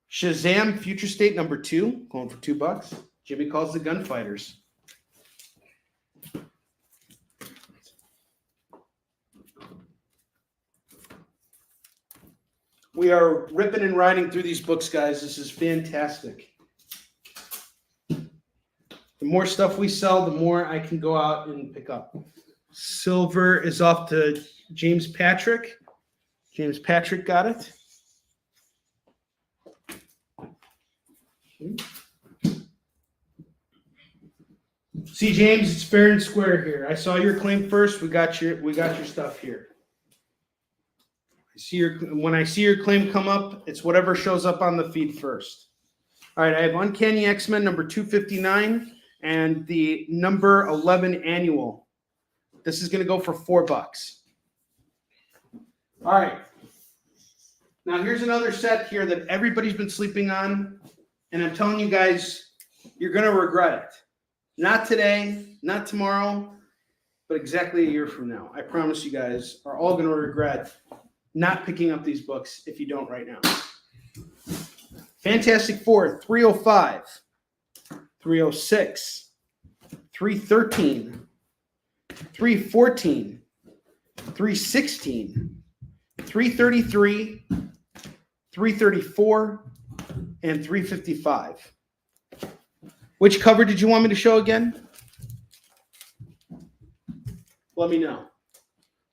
Shazam Future State number 2 going for $2. Jimmy calls the Gunfighters. We are ripping and riding through these books, guys. This is fantastic. The more stuff we sell, the more I can go out and pick up. Silver is off to James Patrick. James Patrick got it. See, James, it's fair and square here. I saw your claim first. We got your stuff here. When I see your claim come up, it's whatever shows up on the feed first. All right, I have Uncanny X-Men number 259 and the number 11 annual. This is going to go for $4. All right. Now here's another set here that everybody's been sleeping on, and I'm telling you guys, you're going to regret it. Not today, not tomorrow, but exactly a year from now. I promise you guys are all going to regret not picking up these books if you don't right now. Fantastic Four, 305, 306, 313, 314, 316, 333, 334, and 355. Which cover did you want me to show again? Let me know.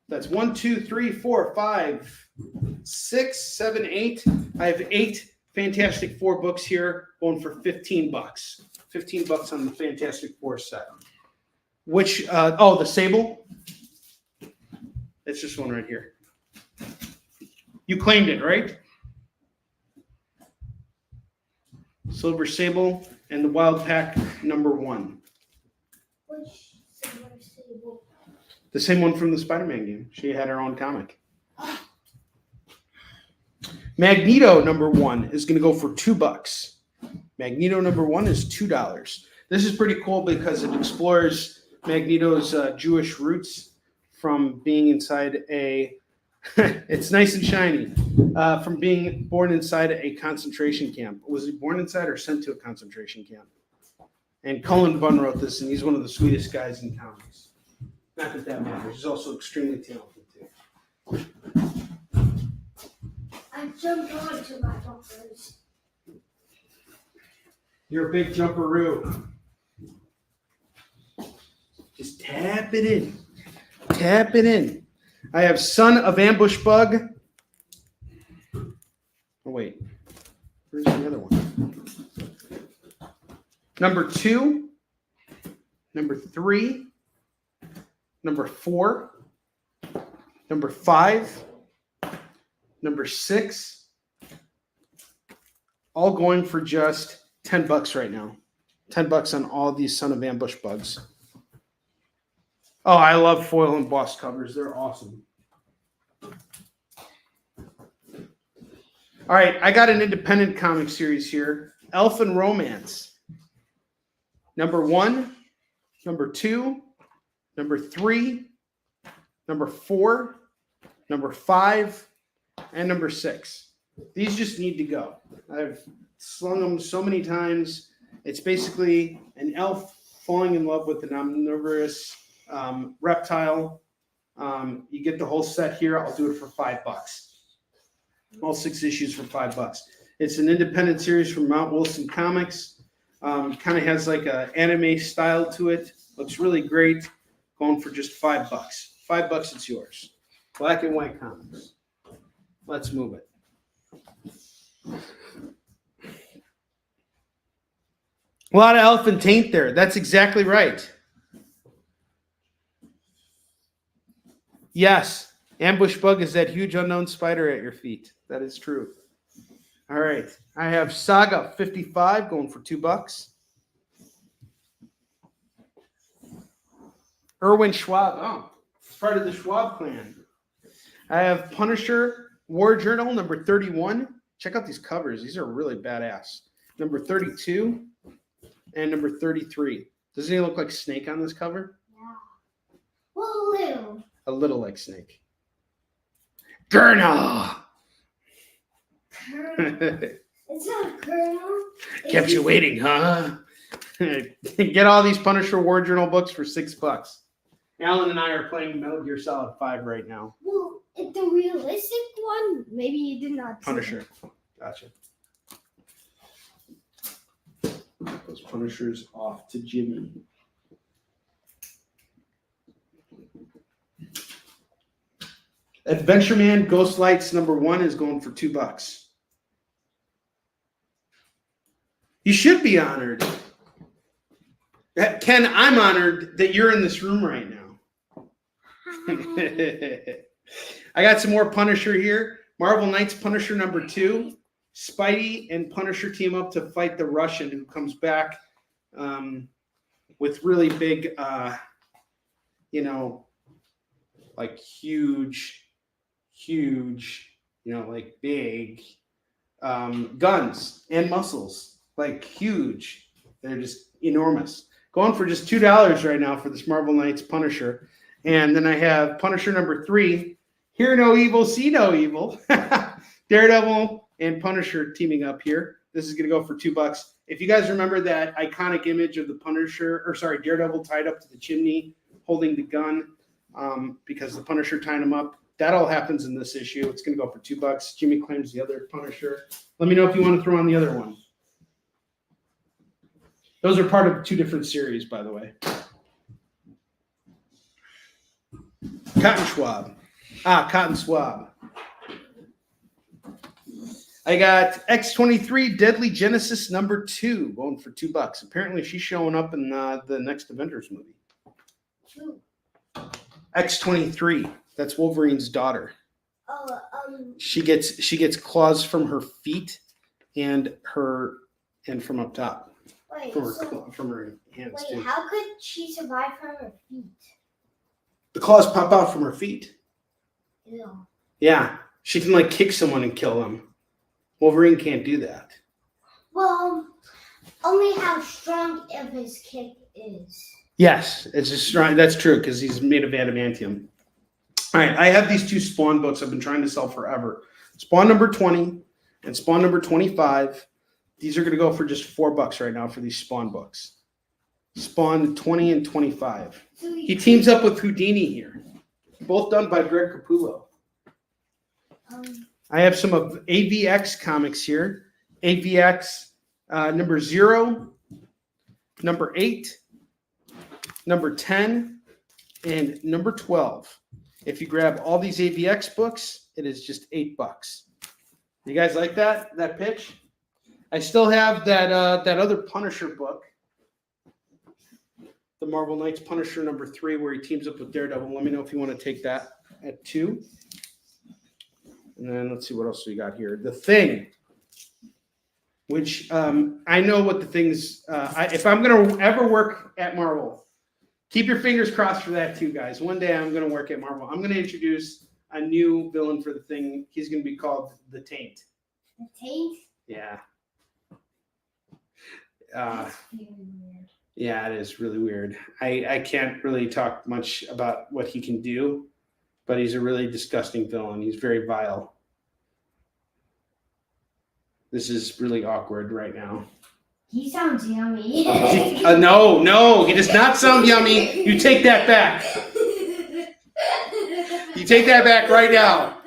That's 1, 2, 3, 4, 5, 6, 7, 8. I have 8 Fantastic Four books here going for $15. $15 on the Fantastic Four set. Which, the Sable. It's this one right here. You claimed it, right? Silver Sable and the Wild Pack number 1. Which Silver Sable? The same one from the Spider-Man game. She had her own comic. Magneto number 1 is going to go for $2. Magneto number 1 is $2. This is pretty cool because it explores Magneto's Jewish roots from being inside a it's nice and shiny. From being born inside a concentration camp. Was he born inside or sent to a concentration camp? And Cullen Bunn wrote this, and he's one of the sweetest guys in comics. Not that that matters. He's also extremely talented, too. I jumped onto my jumpers. You're a big jumperoo. Just tap it in. Tap it in. I have Son of Ambush Bug. Oh, wait. Where's the other one? Number 2. Number 3. Number 4. Number 5. Number 6. All going for just $10 right now. $10 on all these Son of Ambush Bugs. Oh, I love foil embossed covers. They're awesome. All right, I got an independent comic series here. Elf and Romance. Number 1, number 2, number 3, number 4, number 5, and number 6. These just need to go. I've slung them so many times. It's basically an elf falling in love with an omnivorous reptile. You get the whole set here. I'll do it for $5. All 6 issues for $5. It's an independent series from Mount Wilson Comics. Kind of has like an anime style to it. Looks really great. Going for just $5. $5, it's yours. Black and white comics. Let's move it. A lot of elephant taint there. That's exactly right. Yes, ambush bug is that huge unknown spider at your feet. That is true. All right. I have Saga 55 going for $2. Erwin Schwab. Oh, it's part of the Schwab clan. I have Punisher War Journal number 31. Check out these covers. These are really badass. Number 32 and number 33. Doesn't he look like Snake on this cover? Yeah. Well, a little. A little like Snake. Gurna! It's not Colonel. Kept you waiting, huh? Get all these Punisher War Journal books for $6. Alan and I are playing Metal Gear Solid 5 right now. Well, the realistic one, maybe you did not see. Punisher. Gotcha. Get those Punishers off to Jimmy. Adventure Man Ghost Lights #1 is going for $2. You should be honored. Ken, I'm honored that you're in this room right now. I got some more Punisher here. Marvel Knights Punisher #2. Spidey and Punisher team up to fight the Russian who comes back with really big, like huge, like big guns and muscles, like huge. They're just enormous. Going for just $2 right now for this Marvel Knights Punisher. And then I have Punisher #3. Hear no evil, see no evil. Daredevil and Punisher teaming up here. This is going to go for $2. If you guys remember that iconic image of the Daredevil tied up to the chimney holding the gun because the Punisher tied him up, that all happens in this issue. It's going to go for $2. Jimmy claims the other Punisher. Let me know if you want to throw on the other one. Those are part of 2 different series, by the way. Cotton Swab. I got X-23 Deadly Genesis #2 going for $2. Apparently, she's showing up in the next Avengers movie. X-23. That's Wolverine's daughter. She gets claws from her feet and from up top. Wait, From her hands too. How could she survive from her feet? The claws pop out from her feet. Ew. Yeah, she can like kick someone and kill them. Wolverine can't do that. Well, only how strong of his kick is. Yes, it's just strong. That's true because he's made of adamantium. All right, I have these 2 Spawn books I've been trying to sell forever. Spawn #20 and Spawn #25. These are going to go for just $4 right now for these Spawn books. Spawn 20 and 25. He teams up with Houdini here. Both done by Greg Capullo. I have some of AVX comics here. AVX #0, #8, #10, and #12. If you grab all these AVX books, it is just $8. You guys like that pitch? I still have that other Punisher book, the Marvel Knights Punisher #3, where he teams up with Daredevil. Let me know if you want to take that at $2. And then let's see what else we got here. The Thing, which I know what the Thing's. If I'm going to ever work at Marvel, keep your fingers crossed for that too, guys. One day I'm going to work at Marvel. I'm going to introduce a new villain for the Thing. He's going to be called the Taint. The Taint? Yeah. That's very weird. Yeah, it is really weird. I can't really talk much about what he can do, but he's a really disgusting villain. He's very vile. This is really awkward right now. He sounds yummy. No, he does not sound yummy. You take that back. You take that back right now.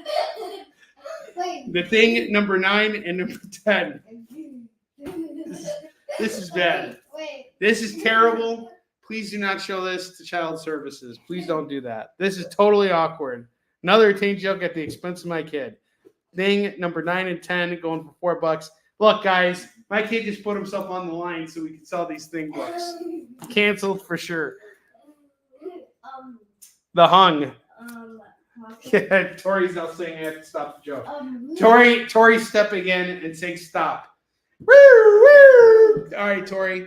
Wait. The Thing #9 and #10. This is bad. Wait. This is terrible. Please do not show this to child services. Please don't do that. This is totally awkward. Another teen joke at the expense of my kid. Thing #9 and 10 going for $4. Look, guys, my kid just put himself on the line so we can sell these Thing books. Canceled for sure. The Hung. Yeah, Tori's now saying I have to stop the joke. Tori, step again and say stop. Woo, woo. All right, Tori.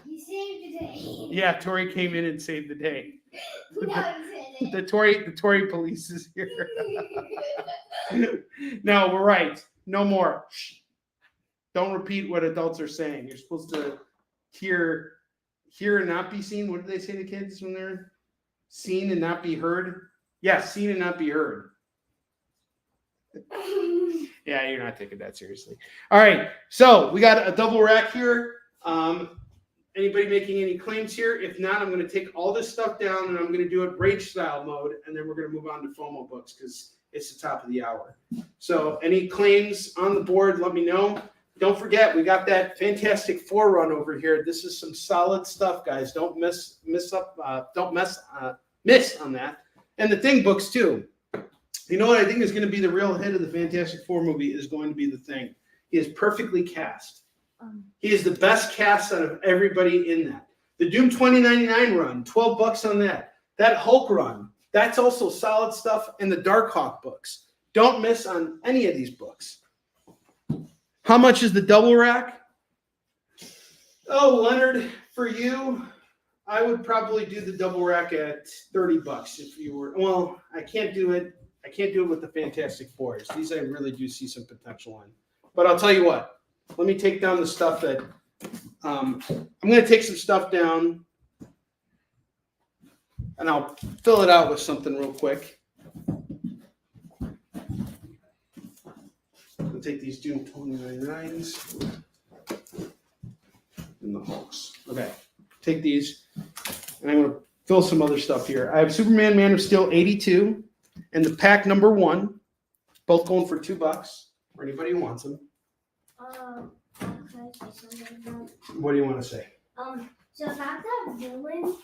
You saved the day. Yeah, Tori came in and saved the day. No, The Tory police is here. No, we're right. No more. Shh. Don't repeat what adults are saying. You're supposed to hear and not be seen. What do they say to kids when they're seen and not be heard? Yeah, seen and not be heard. Yeah, you're not taking that seriously. All right, so we got a double rack here. Anybody making any claims here? If not, I'm going to take all this stuff down and I'm going to do it rage style mode, and then we're going to move on to FOMO books because it's the top of the hour. So any claims on the board, let me know. don't forget, we got that Fantastic Four run over here. This is some solid stuff, guys. Don't miss on that. And the Thing books too. You know what I think is going to be the real hit of the Fantastic Four movie is going to be The Thing. He is perfectly cast. He is the best cast out of everybody in that. The Doom 2099 run, $12 on that. That Hulk run, that's also solid stuff. And the Darkhawk books. Don't miss on any of these books. How much is the double rack? Oh, Leonard, for you, I would probably do the double rack at $30 if you were. Well, I can't do it. I can't do it with the Fantastic Fours. These I really do see some potential in. But I'll tell you what. Let me take down the stuff that I'm going to take some stuff down, and I'll fill it out with something real quick. I'll take these Doom 2099s and the Hulks. Okay, take these, and I'm going to fill some other stuff here. I have Superman, Man of Steel 82, and the pack number 1, both going for $2 for anybody who wants them. Can I say something about? What do you want to say? So about that villain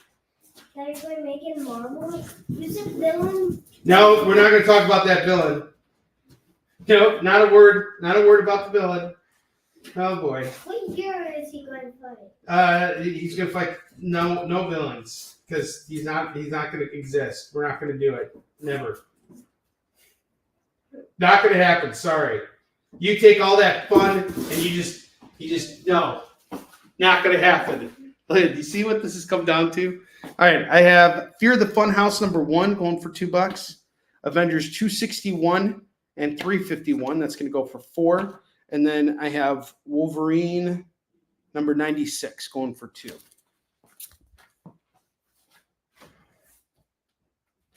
that you're going to make in Marvel, use a villain. No, we're not going to talk about that villain. No, not a word. Not a word about the villain. Oh boy. What year is he going to fight? He's going to fight no villains because he's not going to exist. We're not going to do it. Never. Not going to happen. Sorry. You take all that fun and you just no, not going to happen. Do you see what this has come down to? All right, I have Fear the Funhouse number 1 going for $2. Avengers 261 and 351. That's going to go for $4. And then I have Wolverine number 96 going for $2.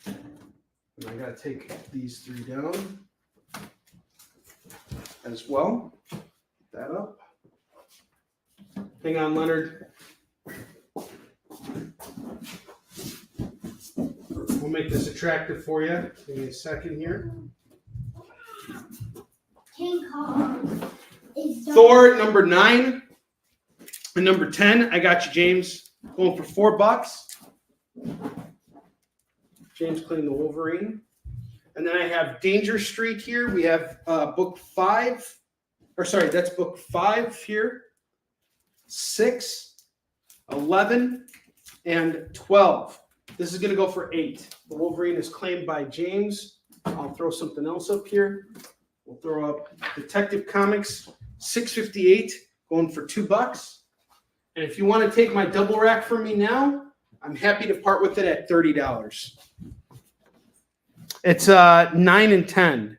And I got to take these 3 down as well. Get that up. Hang on, Leonard. We'll make this attractive for you. Give me a second here. King Kong is Thor number 9 and number 10. I got you, James. Going for $4. James cleaning the Wolverine. And then I have Danger Street here. We have book 5. Or sorry, that's book 5 here. 6, 11, and 12. This is going to go for $8. The Wolverine is claimed by James. I'll throw something else up here. We'll throw up Detective Comics, $6.58, going for $2. And if you want to take my double rack from me now, I'm happy to part with it at $30. It's 9 and 10.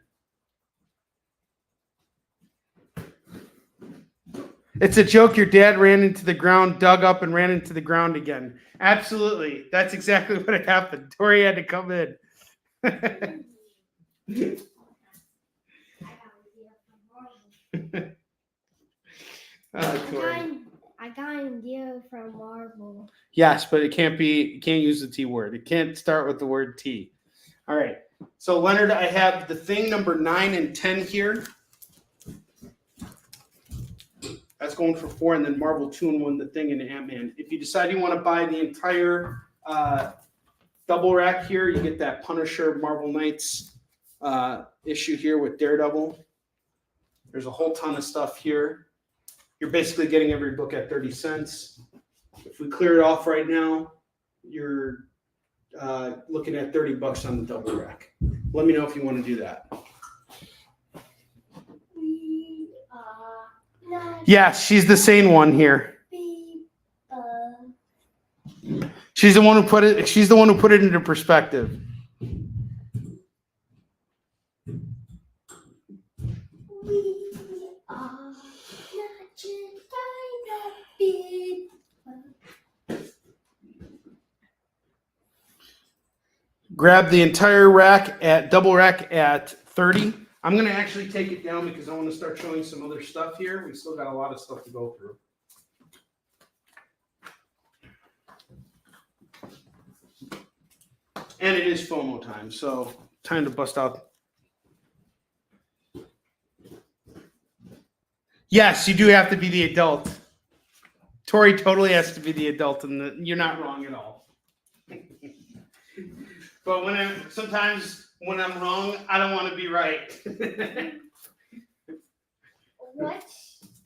It's a joke your dad ran into the ground, dug up, and ran into the ground again. Absolutely. That's exactly what had happened. Tori had to come in. Tori. I got an idea from Marvel. Yes, but you can't use the T word. It can't start with the word T. All right. So, Leonard, I have The Thing number 9 and 10 here. That's going for $4, and then Marvel 2-in-1, The Thing, and Ant-Man. If you decide you want to buy the entire double rack here, you get that Punisher Marvel Knights issue here with Daredevil. There's a whole ton of stuff here. You're basically getting every book at 30 cents. If we clear it off right now, you're looking at $30 on the double rack. Let me know if you want to do that. Yes, she's the sane one here. She's the one who put it. She's the one who put it into perspective. Grab the entire rack at double rack at 30. I'm going to actually take it down because I want to start showing some other stuff here. We still got a lot of stuff to go through. And it is FOMO time, so time to bust out. Yes, you do have to be the adult. Tori totally has to be the adult, and you're not wrong at all. But sometimes when I'm wrong, I don't want to be right. What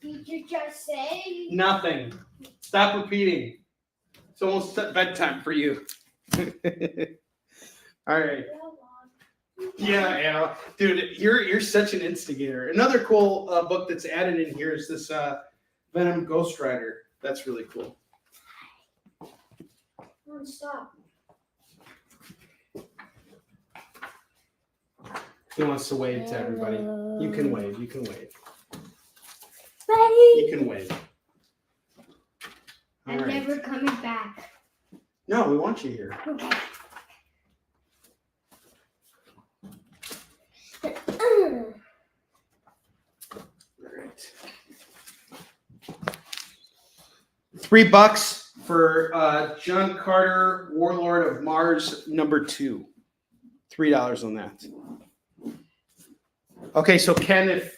did you just say? Nothing. Stop repeating. It's almost bedtime for you. All right. Yeah, dude, you're such an instigator. Another cool book that's added in here is this Venom Ghost Rider. That's really cool. Oh, stop. He wants to wave to everybody. You can wave. You can wave. Buddy. You can wave. All I'm right. never coming back. No, we want you here. Okay. All right. $3 for John Carter, Warlord of Mars, #2. $3 on that. Okay, so Ken, if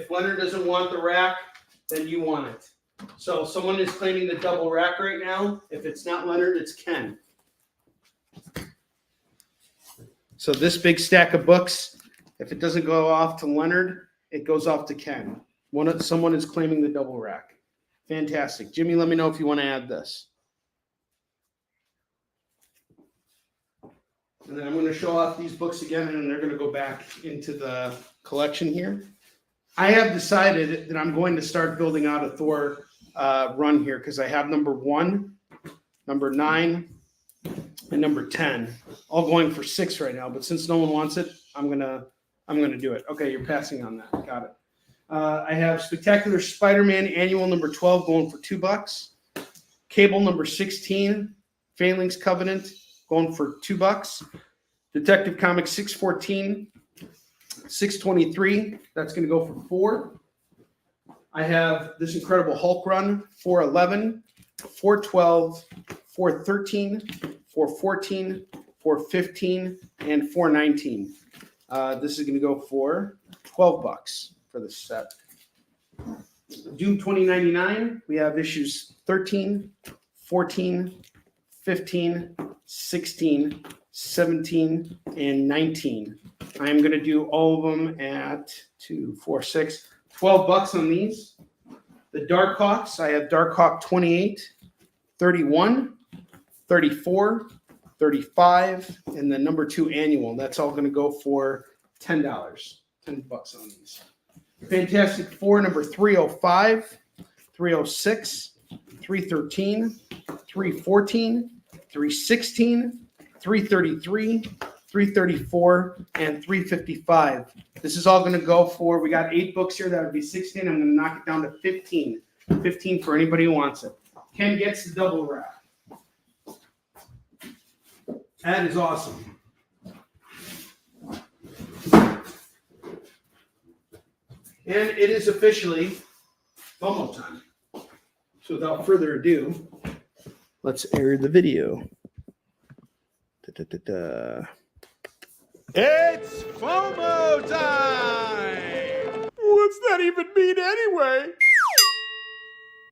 Leonard doesn't want the rack, then you want it. So someone is claiming the double rack right now. If it's not Leonard, it's Ken. So this big stack of books, if it doesn't go off to Leonard, it goes off to Ken. Someone is claiming the double rack. Fantastic. Jimmy, let me know if you want to add this. And then I'm going to show off these books again, and then they're going to go back into the collection here. I have decided that I'm going to start building out a Thor run here because I have #1, #9, and #10, all going for 6 right now. But since no one wants it, I'm gonna do it. Okay, you're passing on that. Got it. I have Spectacular Spider-Man Annual #12 going for $2. Cable #16, Phalanx Covenant going for $2. Detective Comics 614, 623. That's going to go for $4. I have this Incredible Hulk run, 411, 412, 413, 414, 415, and 419. This is going to go for $12 for this set. Doom 2099, we have issues 13, 14, 15, 16, 17, and 19. I'm going to do all of them at 2, 4, 6, $12 on these. The Dark Hawks, I have Dark Hawk 28, 31, 34, 35, and the #2 annual. That's all going to go for $10. $10 on these. Fantastic Four #305, 306, 313, 314, 316, 333, 334, and 355. This is all going to go for, we got 8 books here. That would be 16. I'm going to knock it down to 15. 15 for anybody who wants it. Ken gets the double rack. That is awesome. And it is officially FOMO time. So without further ado, let's air the video. It's FOMO time! What's that even mean anyway?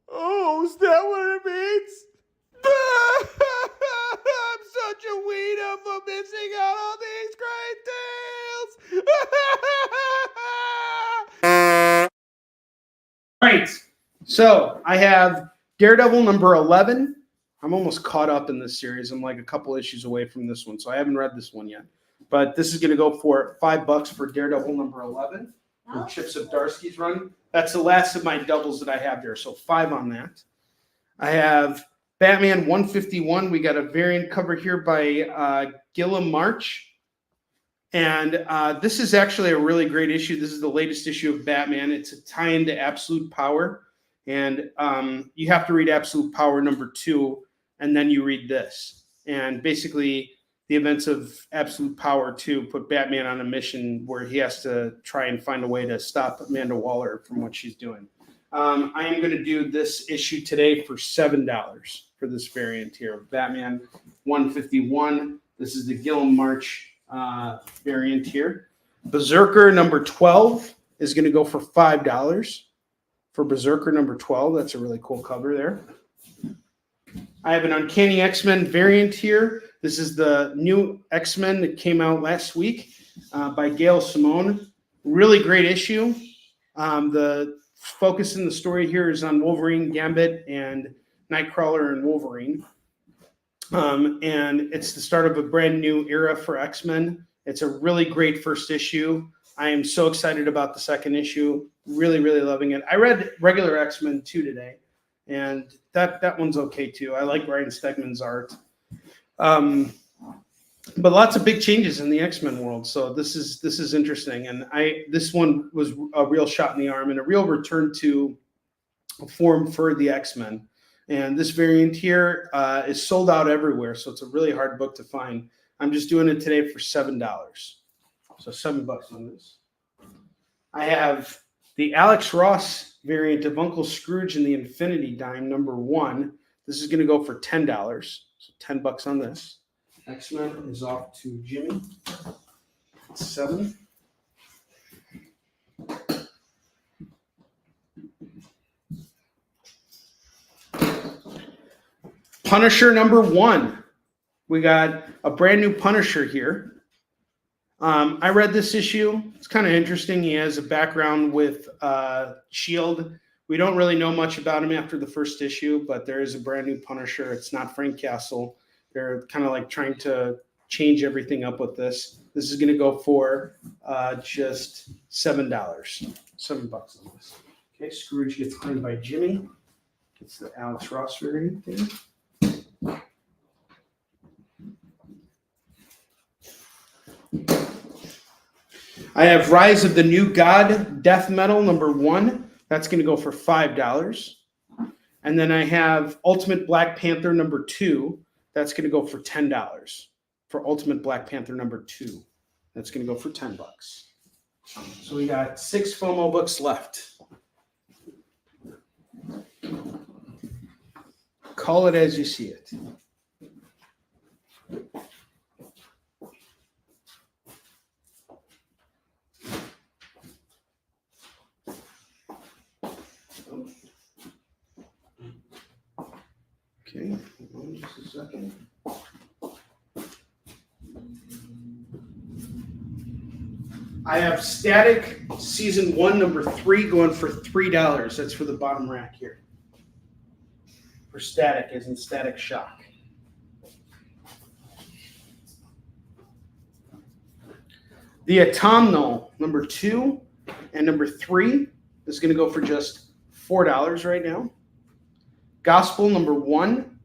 Oh, is that what it means? I'm such a weirdo for missing out on these great deals! Right, so I have Daredevil #11. I'm almost caught up in this series. I'm like a couple issues away from this one, so I haven't read this one yet. But this is going to go for $5 for Daredevil #11 from Chip Zdarsky's run. That's the last of my doubles that I have there, so 5 on that. I have Batman 151. We got a variant cover here by Gilliam March. And this is actually a really great issue. This is the latest issue of Batman. It's a tie-in to Absolute Power. And you have to read Absolute Power #2, and then you read this. And basically, the events of Absolute Power 2 put Batman on a mission where he has to try and find a way to stop Amanda Waller from what she's doing. I am going to do this issue today for $7 for this variant here of Batman 151. This is the Gilliam March variant here. Berserker #12 is going to go for $5. for Berserker number 12. That's a really cool cover there. I have an Uncanny X-Men variant here. This is the new X-Men that came out last week by Gail Simone. Really great issue. The focus in the story here is on Wolverine, Gambit, and Nightcrawler and Wolverine. And it's the start of a brand new era for X-Men. It's a really great first issue. I am so excited about the second issue. Really, really loving it. I read regular X-Men 2 today, and that one's okay too. I like Ryan Stegman's art. But lots of big changes in the X-Men world. So this is interesting. And this one was a real shot in the arm and a real return to form for the X-Men. And this variant here is sold out everywhere. So it's a really hard book to find. I'm just doing it today for $7. So $7 on this. I have the Alex Ross variant of Uncle Scrooge and the Infinity Dime, number 1. This is going to go for $10. So $10 on this. X-Men is off to Jimmy. 7. Punisher number 1. We got a brand new Punisher here. I read this issue. It's kind of interesting. He has a background with S.H.I.E.L.D. We don't really know much about him after the first issue, but there is a brand new Punisher. It's not Frank Castle. They're kind of like trying to change everything up with this. This is going to go for just $7. $7 on this. Okay, Scrooge gets claimed by Jimmy. Gets the Alex Ross variant there. I have Rise of the New God, Death Metal, number 1. That's going to go for $5. And then I have Ultimate Black Panther, number 2. That's going to go for $10. For Ultimate Black Panther, number 2. That's going to go for $10. So we got 6 FOMO books left. Call it as you see it. Okay, hold on just a second. I have Static Season 1, number 3, going for $3. That's for the bottom rack here. For Static, as in Static Shock. The Autumnal, number 2 and number 3 is going to go for just $4 right now. Gospel, number 1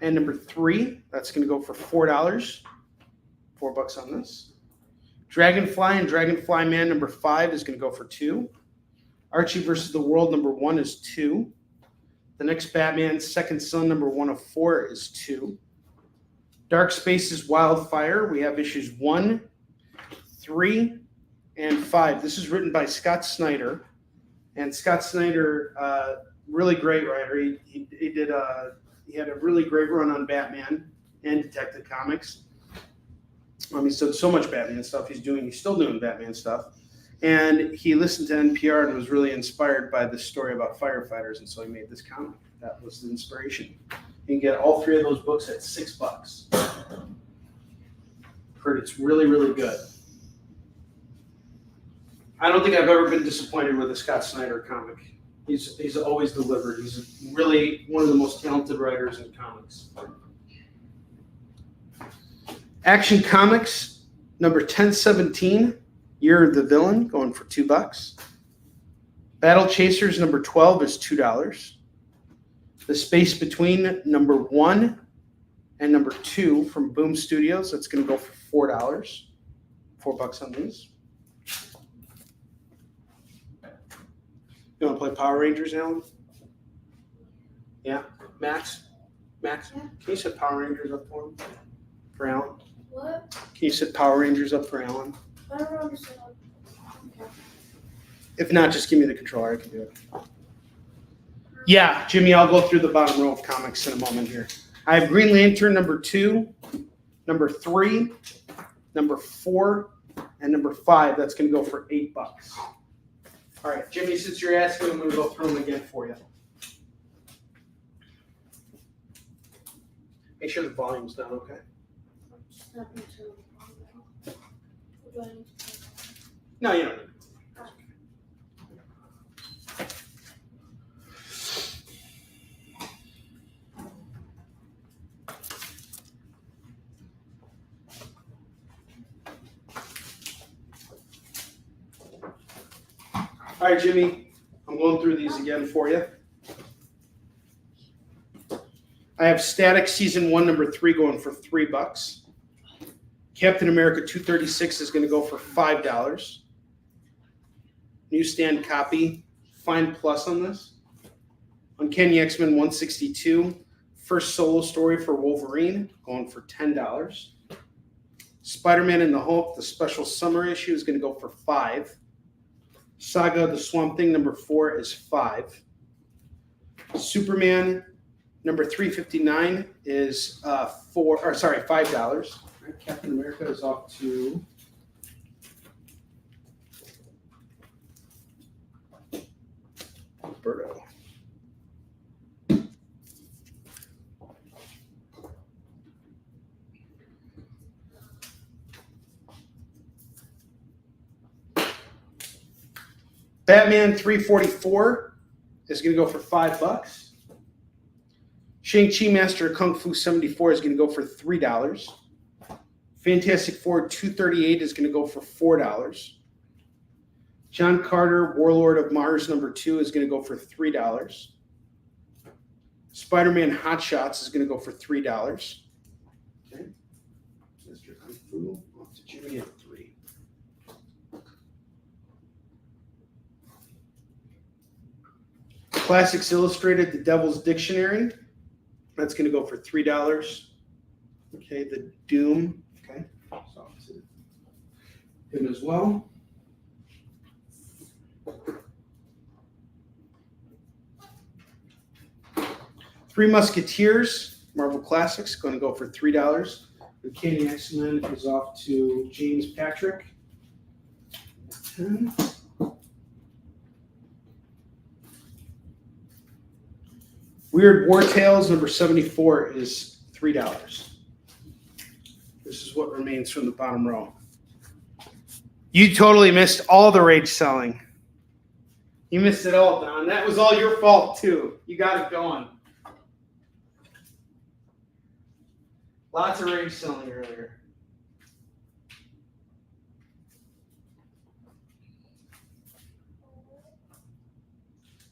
and number 3, that's going to go for $4. $4 on this. Dragonfly and Dragonfly Man, number 5 is going to go for $2. Archie versus the World, number 1 is $2. The next Batman, Second Son, number 1 of 4 is $2. Dark Spaces Wildfire, we have issues 1, 3, and 5. This is written by Scott Snyder. And Scott Snyder, really great writer. He had a really great run on Batman and Detective Comics. He's done so much Batman stuff. He's still doing Batman stuff. And he listened to NPR and was really inspired by this story about firefighters, and so he made this comic. That was the inspiration. You can get all 3 of those books at $6. Heard it's really, really good. I don't think I've ever been disappointed with a Scott Snyder comic. He's always delivered. He's really one of the most talented writers in comics. Action Comics, number 1017, Year of the Villain, going for $2. Battle Chasers, number 12, is $2. The Space Between, number 1 and number 2 from Boom Studios, that's going to go for $4. $4 on these. You want to play Power Rangers, Alan? Yeah? Max? Can you set Power Rangers up for him? For Alan? What? Can you set Power Rangers up for Alan? I don't understand. Okay. If not, just give me the controller. I can do it. Yeah, Jimmy, I'll go through the bottom row of comics in a moment here. I have Green Lantern, number 2, number 3, number 4, and number 5. That's going to go for $8. All right, Jimmy, since you're asking, I'm going to go through them again for you. Make sure the volume's down, okay? No, you don't. All right, Jimmy, I'm going through these again for you. I have Static Season 1, number 3 going for $3. Captain America 236 is going to go for $5. Newsstand copy, Find Plus on this. Uncanny X-Men 162, first solo story for Wolverine, going for $10. Spider-Man and the Hulk, the special summer issue, is going to go for $5. Saga of the Swamp Thing number 4 is $5. Superman number 359 is $5. Right, Captain America is off to Alberto. Batman 344 is going to go for $5. Shang-Chi Master of Kung Fu 74 is going to go for $3. Fantastic Four 238 is going to go for $4. John Carter, Warlord of Mars number 2 is going to go for $3. Spider-Man Hot Shots is going to go for $3. Okay. Mr. Kung Fu, off to Jimmy at 3. Classics Illustrated, The Devil's Dictionary. That's going to go for $3. Okay, the Doom. Okay, so off to him as well. Three Musketeers, Marvel Classics, going to go for $3. Uncanny X-Men is off to James Patrick. 10. Weird War Tales number 74 is $3. This is what remains from the bottom row. You totally missed all the rage selling. You missed it all, Don. That was all your fault, too. You got it going. Lots of rage selling earlier.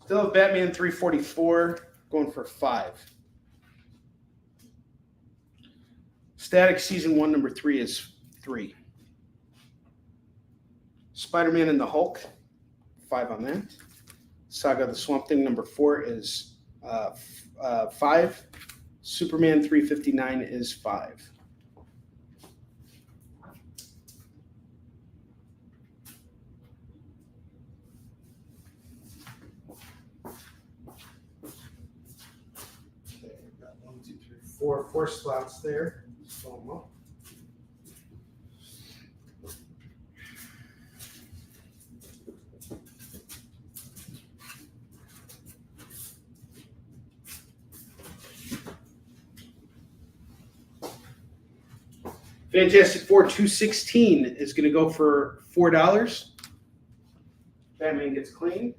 Still have Batman 344 going for $5. Static Season 1, number 3 is $3. Spider-Man and the Hulk, $5 on that. Saga of the Swamp Thing number 4 is $5. Superman 359 is $5. Okay, got 1, 2, 3, 4 slots there. Fill them up. Fantastic Four 216 is going to go for $4. Batman gets clean.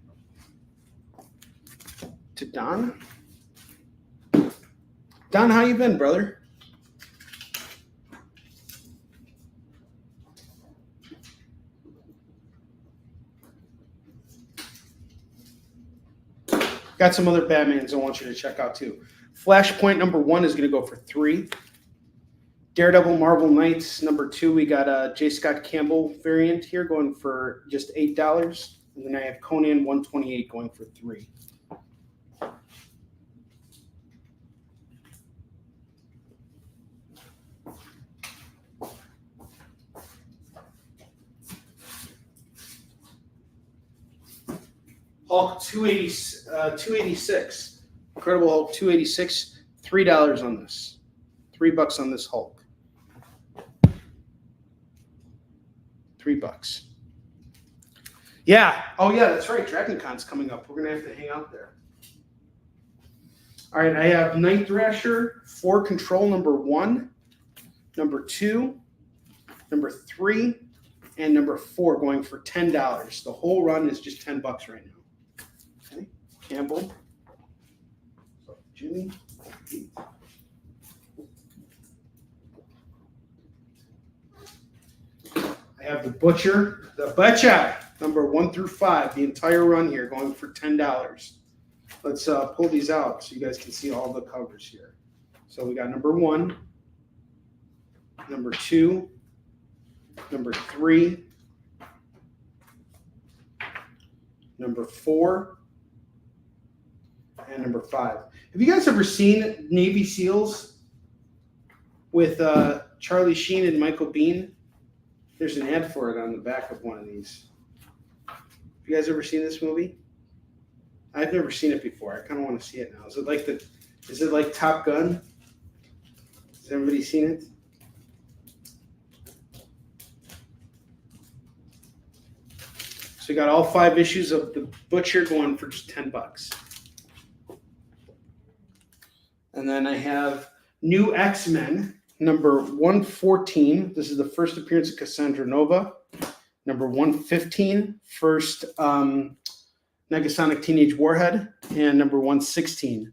To Don. Don, how you been, brother? Got some other Batmans I want you to check out too. Flashpoint number 1 is going to go for $3. Daredevil Marvel Knights number 2, we got a J. Scott Campbell variant here going for just $8. And then I have Conan 128 going for $3. Hulk 286. Incredible Hulk 286, $3 on this. $3 on this Hulk. $3. Yeah. Oh, yeah, that's right. Dragon Con's coming up. We're going to have to hang out there. All right, I have Night Thrasher, 4 Control number 1, number 2, number 3, and number 4 going for $10. The whole run is just $10 right now. Okay, Campbell, Jimmy, Pete. I have the Butcher, number 1 through 5, the entire run here going for $10. Let's pull these out so you guys can see all the covers here. So we got number 1, number 2, number 3, number 4, and number 5. Have you guys ever seen Navy SEALs with Charlie Sheen and Michael Biehn? There's an ad for it on the back of one of these. Have you guys ever seen this movie? I've never seen it before. I kind of want to see it now. Is it like Top Gun? Has everybody seen it? So we got all 5 issues of The Butcher going for just $10. And then I have New X-Men, number 114. This is the first appearance of Cassandra Nova. Number 115, first Negasonic Teenage Warhead, and number 116.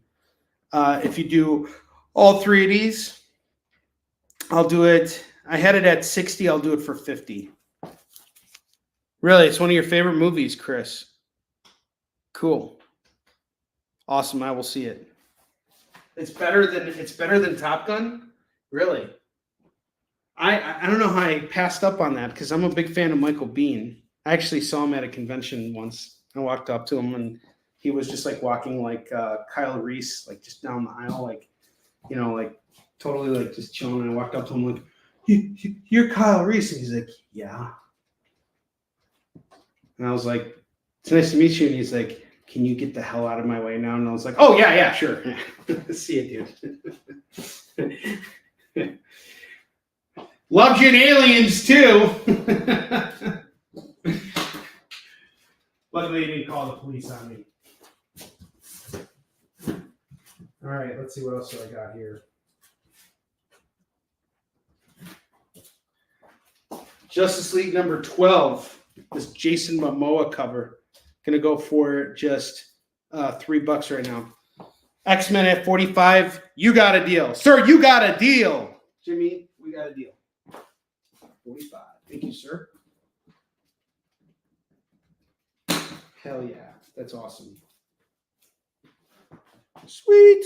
If you do all 3 of these, I'll do it. I had it at 60. I'll do it for 50. Really, it's one of your favorite movies, Chris. Cool. Awesome. I will see it. It's better than Top Gun? Really? I don't know how I passed up on that because I'm a big fan of Michael Biehn. I actually saw him at a convention once. I walked up to him and he was just like walking like Kyle Reese, like just down the aisle, like, you know, like totally like just chilling. And I walked up to him like, you're Kyle Reese. And he's like, yeah. And I was like, it's nice to meet you. And he's like, can you get the hell out of my way now? And I was like, oh, yeah, sure. See you, dude. Loved you in Aliens, too. Luckily, he didn't call the police on me. All right, let's see what else I got here. Justice League number 12. This Jason Momoa cover. Gonna go for just $3 right now. X-Men at 45. You got a deal. Sir, you got a deal. Jimmy, we got a deal. 45. Thank you, sir. Hell yeah. That's awesome. Sweet.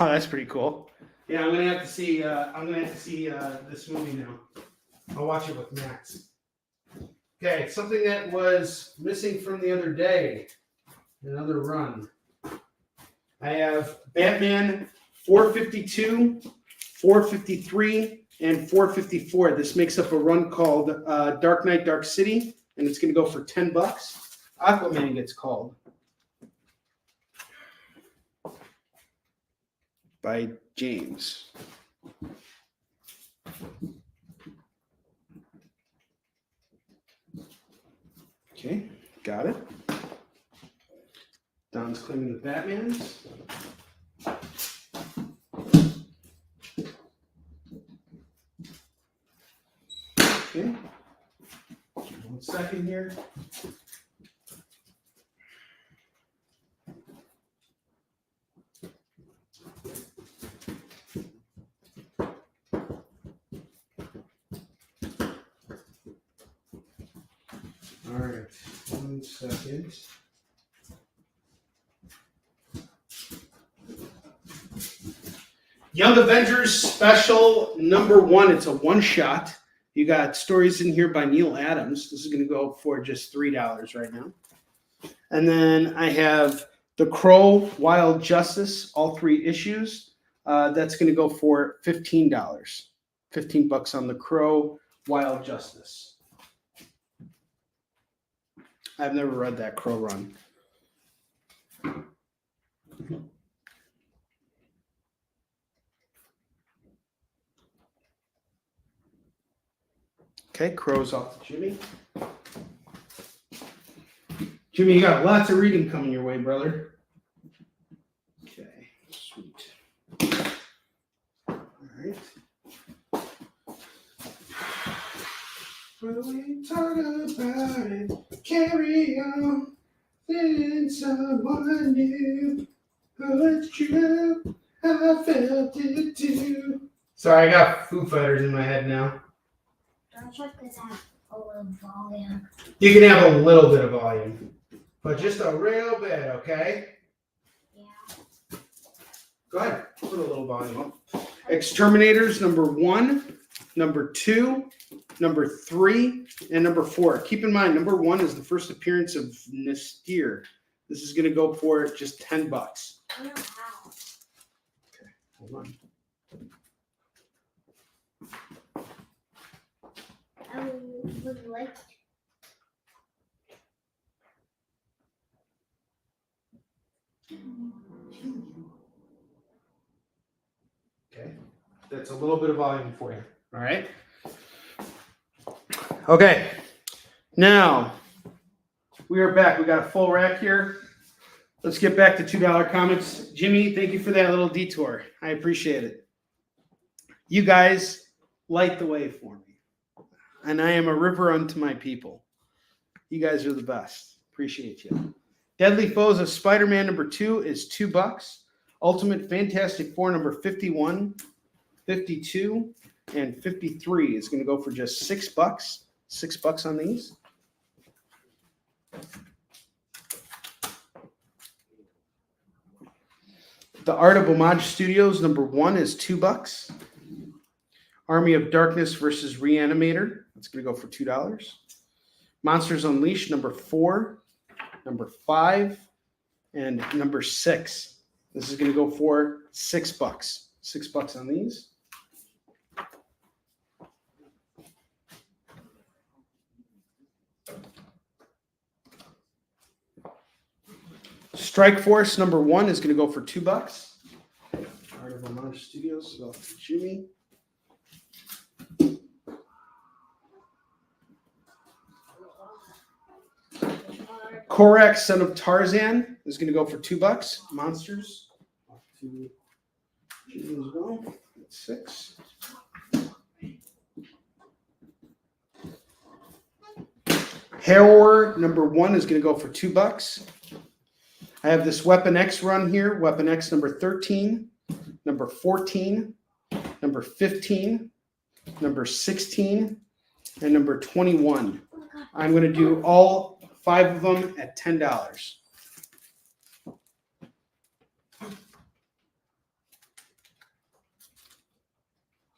Oh, that's pretty cool. Yeah, I'm gonna have to see this movie now. I'll watch it with Max. Okay, something that was missing from the other day. Another run. I have Batman 452, 453, and 454. This makes up a run called Dark Knight, Dark City, and it's going to go for $10. Aquaman gets called by James. Okay, got it. Don's claiming the Batmans. Okay. 1 second here. All right, 1 second. Young Avengers Special number 1. It's a one-shot. You got stories in here by Neil Adams. This is going to go for just $3 right now. And then I have The Crow, Wild Justice, all 3 issues. That's going to go for $15. $15 on The Crow, Wild Justice. I've never read that Crow run. Okay, Crow's off to Jimmy. Jimmy, you got lots of reading coming your way, brother. Okay, sweet. All right. When we talk about it, carry on, then someone new. Oh, it's true, I felt it too. Sorry, I got Foo Fighters in my head now. Don't check this out. A little volume. You can have a little bit of volume, but just a real bit, okay? Yeah. Go ahead, put a little volume up. Exterminators, number 1, number 2, number 3, and number 4. Keep in mind, number 1 is the first appearance of Nestir. This is going to go for just $10. I know how. Okay, hold on. I would like to. Okay, that's a little bit of volume for you. All right. Okay, now we are back. We got a full rack here. Let's get back to $2 comics. Jimmy, thank you for that little detour. I appreciate it. You guys light the way for me. And I am a river unto my people. You guys are the best. Appreciate you. Deadly Foes of Spider-Man number 2 is $2. Ultimate Fantastic Four number 51, 52, and 53 is going to go for just $6. $6 on these. The Art of Homage Studios number 1 is $2. Army of Darkness versus Reanimator. That's going to go for $2. Monsters Unleashed number 4, number 5, and number 6. This is going to go for $6. $6 on these. Strike Force number 1 is going to go for $2. Art of Homage Studios, so for Jimmy. Korak, Son of Tarzan, is going to go for $2. Monsters. Off to Jimmy as well. That's 6. Horror number 1 is going to go for $2. I have this Weapon X run here. Weapon X number 13, number 14, number 15, number 16, and number 21. I'm going to do all 5 of them at $10.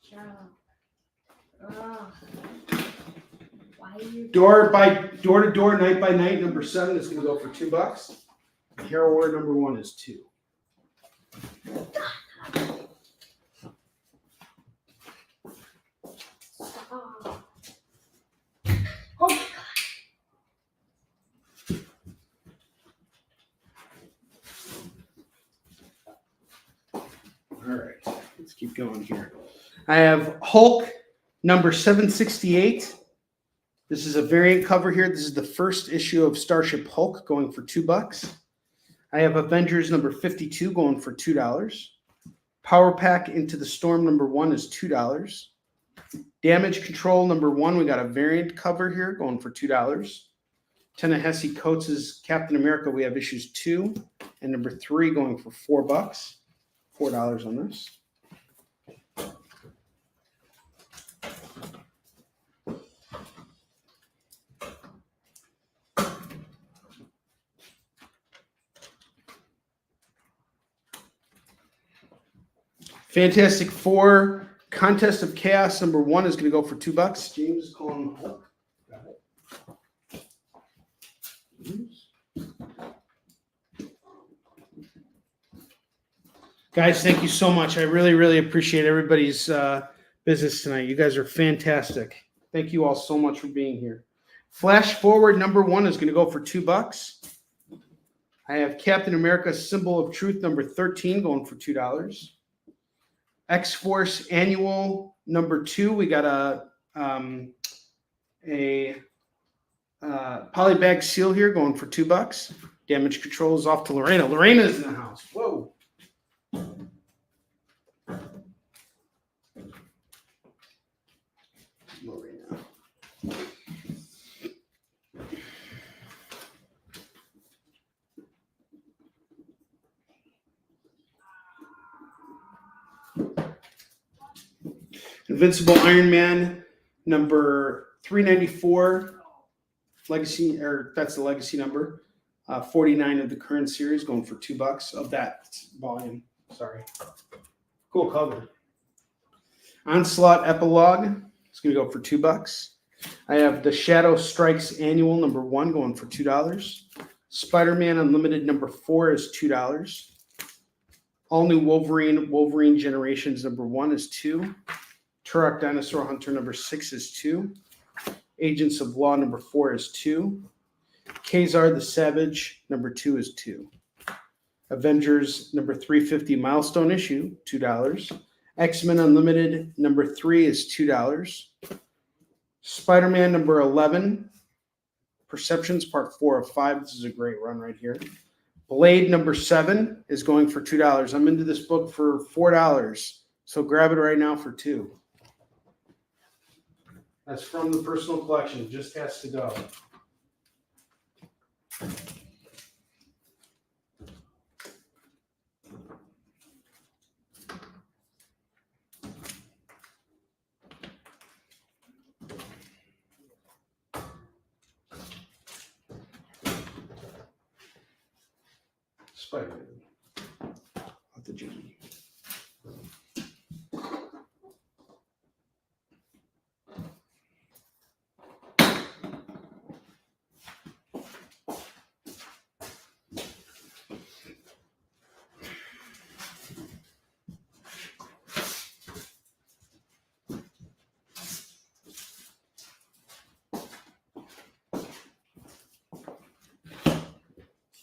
Shut up. Why you Door to door, night by night, number 7 is going to go for $2. Hero Word number 1 is 2. stop? Oh my All right, let's keep going here. I have Hulk number 768. This is a variant cover here. This is the first issue of Starship Hulk going for $2. I have Avengers number 52 going for $2. Power Pack Into the Storm number 1 is $2. Damage Control number 1, we got a variant cover here going for $2. Ta-Nehisi Coates' Captain America, we have issues 2 and number 3 going for $4. $4 on this. Fantastic Four Contest of Chaos number 1 is going to go for $2. James is calling Hulk. Got it. Guys, thank you so much. I really, really appreciate everybody's business tonight. You guys are fantastic. Thank you all so much for being here. Flash Forward number 1 is going to go for $2. I have Captain America Symbol of Truth number 13 going for $2. X-Force Annual number 2, we got a a polybag seal here going for $2. Damage control is off to Lorena. Lorena's in the house. Whoa. Lorena. Invincible Iron Man number 394. Legacy, or that's the legacy number. 49 of the current series going for $2 of that volume. Sorry. Cool cover. Onslaught Epilogue. It's going to go for $2. I have the Shadow Strikes Annual number 1 going for $2. Spider-Man Unlimited number 4 is $2. All New Wolverine Generations number 1 is $2. Turok Dinosaur Hunter number 6 is $2. Agents of Law number 4 is $2. Kazar the Savage number 2 is $2. Avengers number 350 Milestone Issue, $2. X-Men Unlimited number 3 is $2. Spider-Man number 11, Perceptions Part 4 of 5. This is a great run right here. Blade number 7 is going for $2. I'm into this book for $4, so grab it right now for $2. That's from the personal collection. It just has to go. Spider-Man. Not the Jimmy.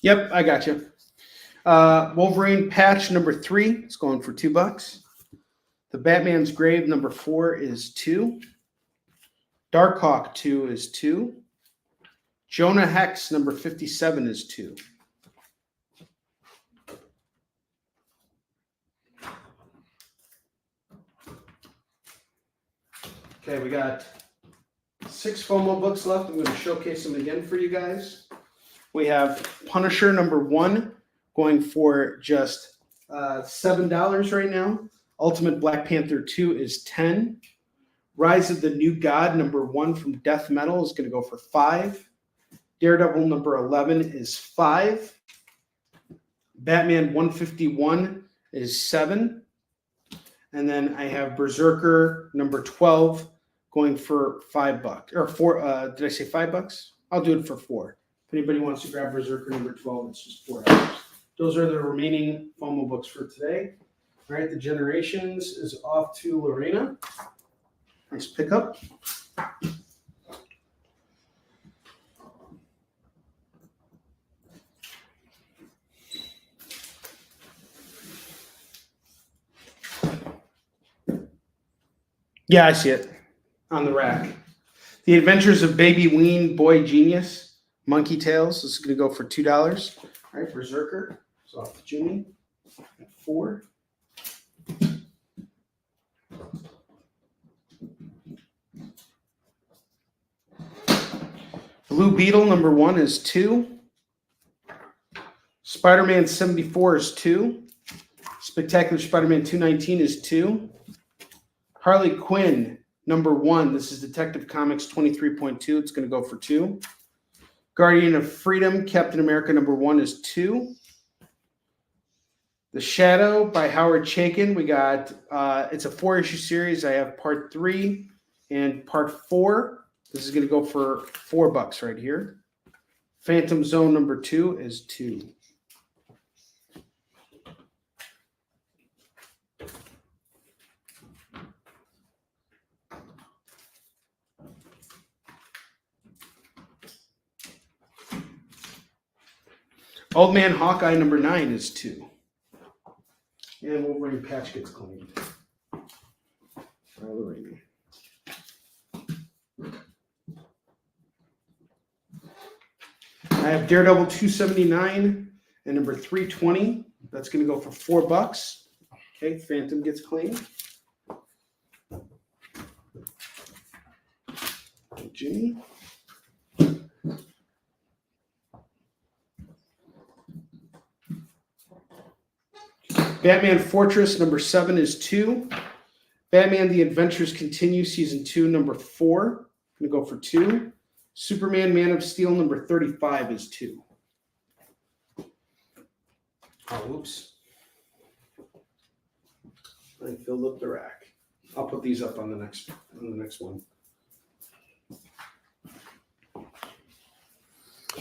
Yep, I got you. Wolverine patch number 3 is going for $2. The Batman's Grave number 4 is $2. Darkhawk 2 is $2. Jonah Hex number 57 is $2. Okay, we got 6 FOMO books left. I'm going to showcase them again for you guys. We have Punisher number 1 going for just $7 right now. Ultimate Black Panther 2 is $10. Rise of the New God number 1 from Death Metal is going to go for $5. Daredevil number 11 is $5. Batman 151 is $7. And then I have Berserker number 12 going for $5 or $4. Did I say $5? I'll do it for $4. If anybody wants to grab Berserker number 12, it's just $4. Those are the remaining FOMO books for today. All right, the Generations is off to Lorena. Nice pickup. Yeah, I see it on the rack. The Adventures of Baby Ween Boy Genius. Monkey Tales. This is going to go for $2. All right, Berserker. It's off to Jimmy at $4. Blue Beetle number 1 is $2. Spider-Man 74 is $2. Spectacular Spider-Man 219 is $2. Harley Quinn number 1. This is Detective Comics 23.2. It's going to go for $2. Guardian of Freedom, Captain America number 1 is $2. The Shadow by Howard Chaykin. We got, it's a 4-issue series. I have part 3 and part 4. This is going to go for $4 right here. Phantom Zone number 2 is $2. Old Man Hawkeye number 9 is $2. And Wolverine patch gets cleaned. I have Daredevil 279 and number 320. That's going to go for $4. Okay, Phantom gets claimed. Jimmy. Batman Fortress number 7 is 2. Batman The Adventures Continue season 2 number 4. Going to go for 2. Superman Man of Steel number 35 is 2. Oh, oops. I filled up the rack. I'll put these up on the next one.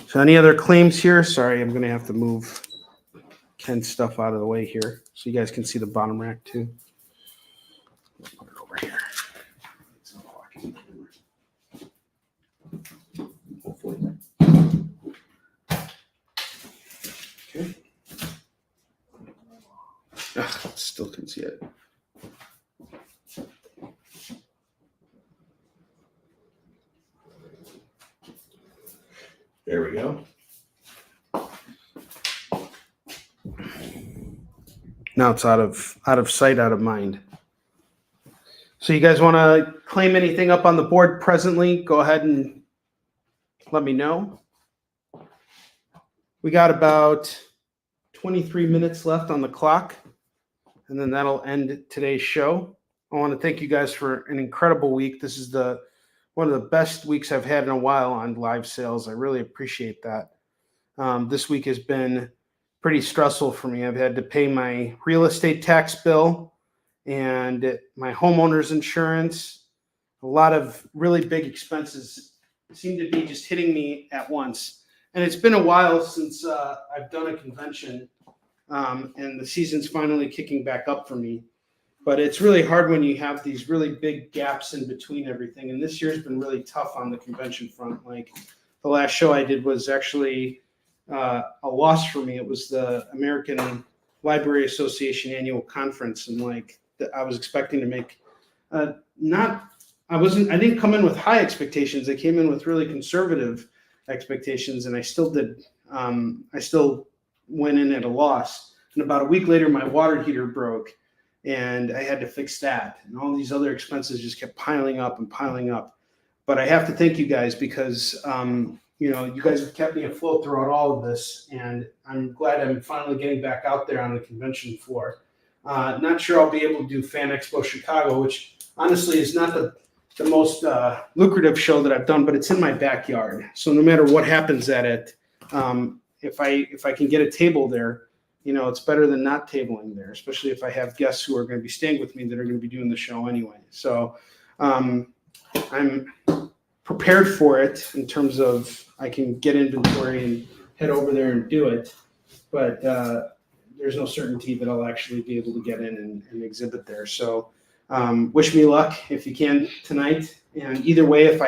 So any other claims here? Sorry, I'm going to have to move Ken's stuff out of the way here so you guys can see the bottom rack too. Put it over here. It's not blocking the camera. Hopefully. Okay. Ugh, still can see it. There we go. Now it's out of sight, out of mind. So you guys want to claim anything up on the board presently? Go ahead and let me know. We got about 23 minutes left on the clock, and then that'll end today's show. I want to thank you guys for an incredible week. This is one of the best weeks I've had in a while on live sales. I really appreciate that. This week has been pretty stressful for me. I've had to pay my real estate tax bill and my homeowner's insurance. A lot of really big expenses seem to be just hitting me at once. And it's been a while since I've done a convention, and the season's finally kicking back up for me. But it's really hard when you have these really big gaps in between everything. And this year's been really tough on the convention front. Like the last show I did was actually a loss for me. It was the American Library Association annual conference. And I was expecting to make I didn't come in with high expectations. I came in with really conservative expectations, and I still did. I still went in at a loss. And about a week later, my water heater broke, and I had to fix that. And all these other expenses just kept piling up and piling up. But I have to thank you guys because, you guys have kept me afloat throughout all of this. And I'm glad I'm finally getting back out there on the convention floor. Not sure I'll be able to do Fan Expo Chicago, which honestly is not the most lucrative show that I've done, but it's in my backyard. So no matter what happens at it, if I can get a table there, it's better than not tabling there, especially if I have guests who are going to be staying with me that are going to be doing the show anyway. So I'm prepared for it in terms of I can get inventory and head over there and do it. But there's no certainty that I'll actually be able to get in and exhibit there. So wish me luck if you can tonight. And either way, if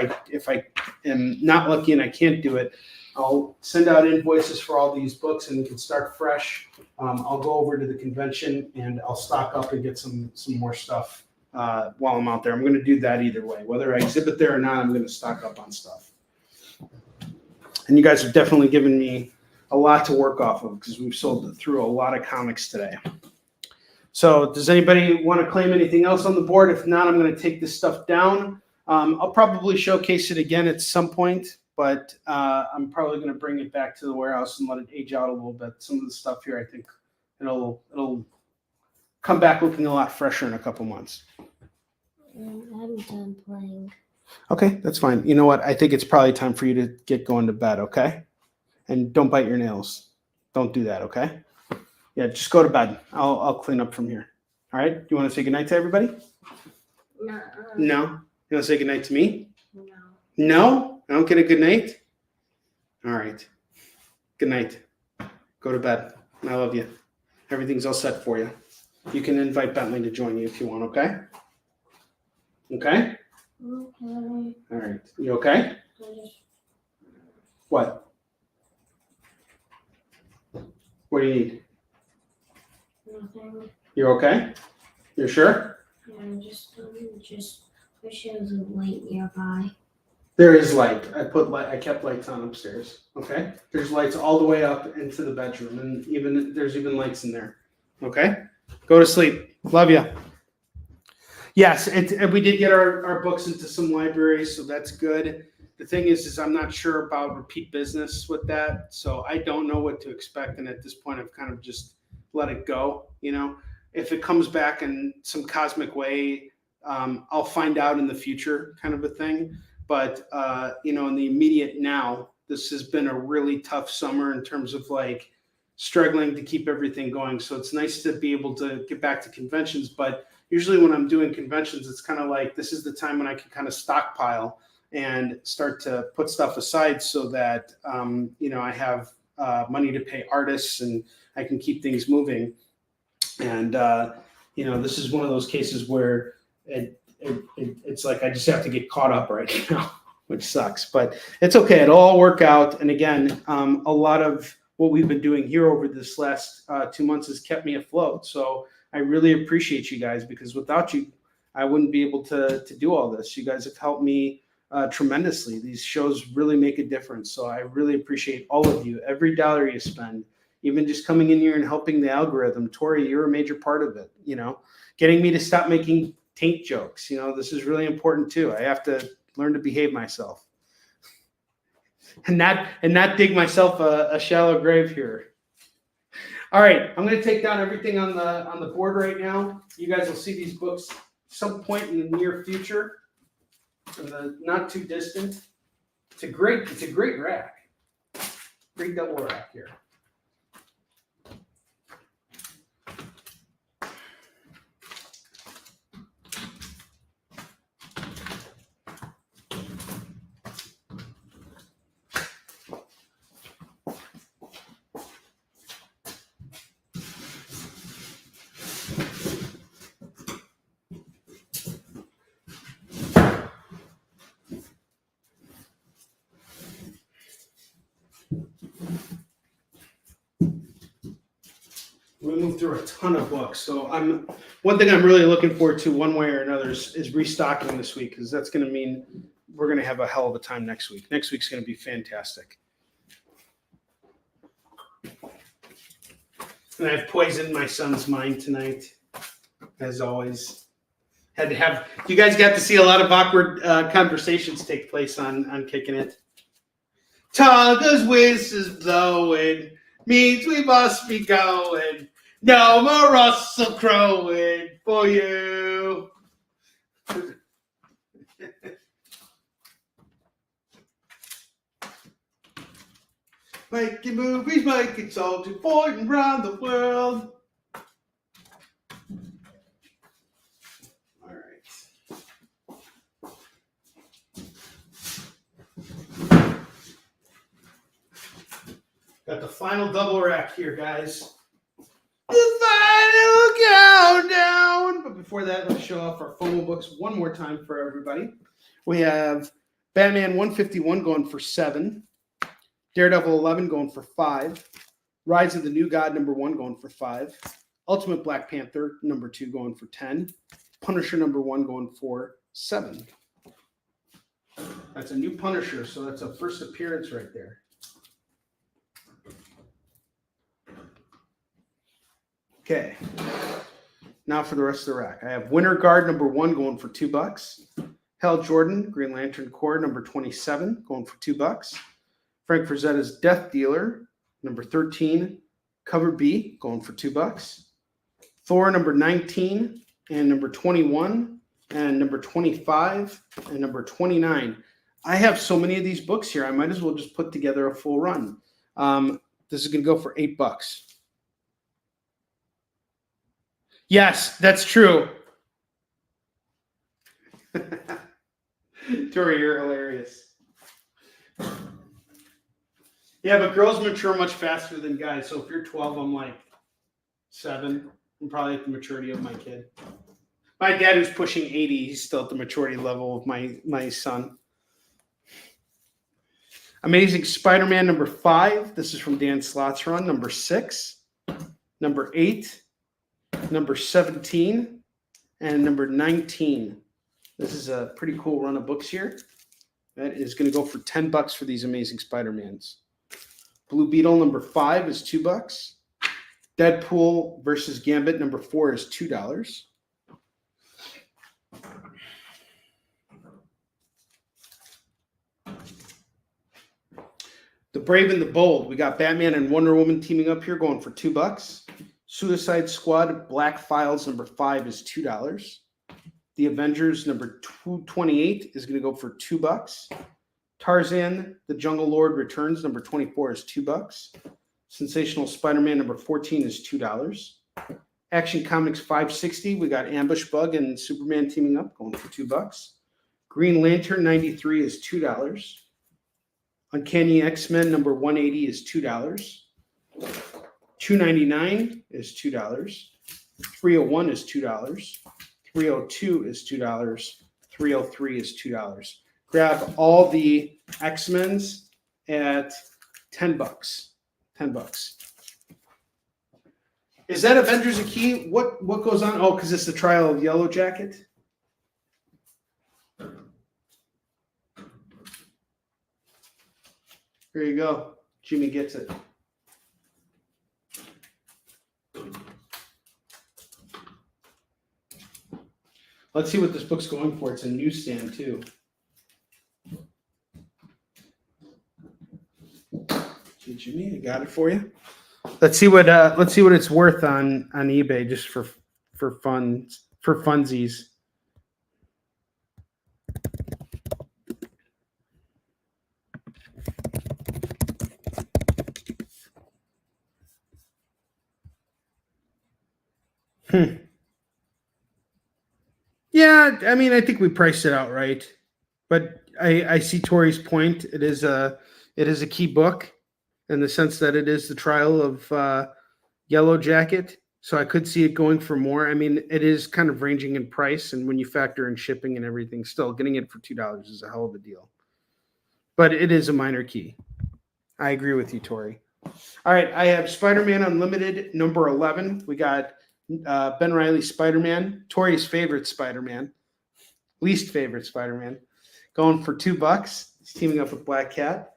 I am not lucky and I can't do it, I'll send out invoices for all these books and we can start fresh. I'll go over to the convention and I'll stock up and get some more stuff while I'm out there. I'm going to do that either way. Whether I exhibit there or not, I'm going to stock up on stuff. And you guys have definitely given me a lot to work off of because we've sold through a lot of comics today. So does anybody want to claim anything else on the board? If not, I'm going to take this stuff down. I'll probably showcase it again at some point. But I'm probably going to bring it back to the warehouse and let it age out a little bit. Some of the stuff here, I think it'll come back looking a lot fresher in a couple months. I'm done playing. Okay, that's fine. You know what? I think it's probably time for you to get going to bed, okay? And don't bite your nails. Don't do that, okay? Yeah, just go to bed. I'll clean up from here. All right? Do you want to say goodnight to everybody? No. No? You want to say goodnight to me? No. No? I don't get a good night? All right. Good night. Go to bed. I love you. Everything's all set for you. You can invite Bentley to join you if you want, okay? Okay? Okay. All right. You okay? What? What do you need? Nothing. You're okay? You're sure? Yeah, just wish there was a light nearby. There is light. I kept lights on upstairs. Okay. There's lights all the way up into the bedroom, and there's even lights in there. Okay. Go to sleep. Love you. Yes, and we did get our books into some libraries, so that's good. The thing is I'm not sure about repeat business with that, so I don't know what to expect. And at this point, I've kind of just let it go. If it comes back in some cosmic way, I'll find out in the future, kind of a thing. But in the immediate now, this has been a really tough summer in terms of like struggling to keep everything going. So it's nice to be able to get back to conventions, but usually when I'm doing conventions, it's kind of like this is the time when I can kind of stockpile and start to put stuff aside so that I have money to pay artists and I can keep things moving. And this is one of those cases where it's like I just have to get caught up right now, which sucks, but it's okay. It'll all work out. And again, a lot of what we've been doing here over this last 2 months has kept me afloat. So I really appreciate you guys, because without you, I wouldn't be able to do all this. You guys have helped me tremendously. These shows really make a difference. So I really appreciate all of you. Every dollar you spend, even just coming in here and helping the algorithm. Tori, you're a major part of it. Getting me to stop making taint jokes. This is really important too. I have to learn to behave myself and not dig myself a shallow grave here. All right, I'm going to take down everything on the board right now. You guys will see these books some point in the near future, in the not too distant. It's a great rack, great double rack here. We moved through a ton of books, so one thing I'm really looking forward to, one way or another, is restocking this week, because that's going to mean we're going to have a hell of a time next week. Next week's going to be fantastic. And I've poisoned my son's mind tonight, as always. You guys got to see a lot of awkward conversations take place on Kicking It. Tongue's whistles blowing means we must be going. No more Russell crowing for you. Making movies, making songs, and pointing around the world. All right. Got the final double rack here, guys. The final countdown. But before that, let's show off our FOMO books one more time for everybody. We have Batman 151 going for 7. Daredevil 11 going for 5. Rise of the New God #1 going for 5. Ultimate Black Panther #2 going for 10. Punisher #1 going for 7. That's a new Punisher, so that's a first appearance right there. Okay, now for the rest of the rack. I have Winter Guard #1 going for $2. Hal Jordan, Green Lantern Corps #27 going for $2. Frank Frazetta's Death Dealer #13, cover B going for $2. Thor #19 and #21 and #25 and #29. I have so many of these books here, I might as well just put together a full run. This is going to go for $8. Yes, that's true. Tori, you're hilarious. Yeah, but girls mature much faster than guys. So if you're 12, I'm like 7. I'm probably at the maturity of my kid. My dad, who's pushing 80, he's still at the maturity level of my son. Amazing Spider-Man #5. This is from Dan Slott's run. #6, #8. #17 and #19. This is a pretty cool run of books here. That is going to go for $10 for these Amazing Spider-Mans. Blue Beetle number 5 is $2. Deadpool versus Gambit number 4 is $2. The Brave and the Bold. We got Batman and Wonder Woman teaming up here, going for $2. Suicide Squad Black Files number 5 is $2. The Avengers number 228 is going to go for $2. Tarzan the Jungle Lord Returns number 24 is $2. Sensational Spider-Man number 14 is $2. Action Comics 560, we got Ambush Bug and Superman teaming up, going for $2. Green Lantern 93 is $2. Uncanny X-Men number 180 is $2. 299 is $2. 301 is $2. 302 is $2. 303 is $2. Grab all the X-Men's at $10. $10. Is that Avengers a key? What goes on? Oh, because it's the trial of Yellow Jacket. Here you go. Jimmy gets it. Let's see what this book's going for. It's a newsstand too. Okay, Jimmy, I got it for you. Let's see what it's worth on eBay just for funsies. Yeah, I mean, I think we priced it out right, but I see Tori's point. It is a key book in the sense that it is the trial of Yellow Jacket. So I could see it going for more. I mean, it is kind of ranging in price, and when you factor in shipping and everything, still getting it for $2 is a hell of a deal. But it is a minor key. I agree with you, Tori. All right, I have Spider-Man Unlimited number 11. We got Ben Reilly Spider-Man, Tori's favorite Spider-Man, least favorite Spider-Man, going for $2. He's teaming up with Black Cat.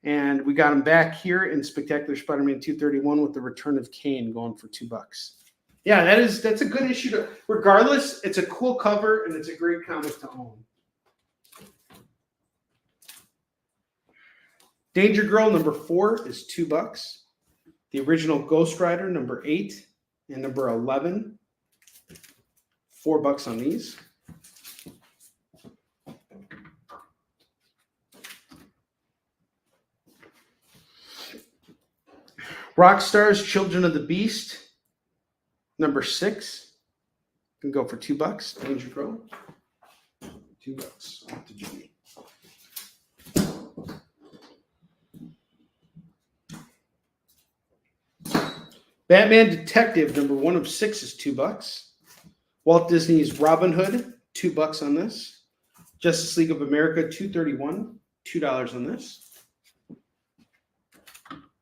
And we got him back here in Spectacular Spider-Man 231 with the Return of Kane, going for $2. Yeah, that's a good issue. Regardless, it's a cool cover and it's a great comic to own. Danger Girl number 4 is $2. The original Ghost Rider number 8 and number 11, $4 on these. Rockstar's Children of the Beast, number 6, can go for $2. Danger Girl, $2. Off to Jimmy. Batman Detective, number 1 of 6 is $2. Walt Disney's Robin Hood, $2 on this. Justice League of America 231, $2 on this.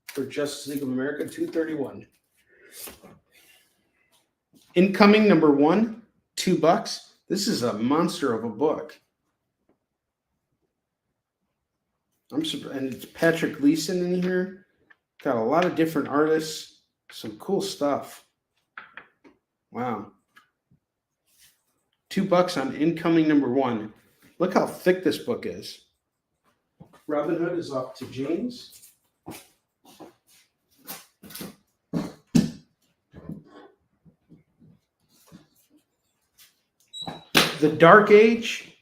For Justice League of America 231. Incoming number 1, $2. This is a monster of a book. I'm surprised, and it's Patrick Gleason in here. Got a lot of different artists. Some cool stuff. Wow. $2 on Incoming number 1. Look how thick this book is. Robin Hood is off to James. The Dark Age,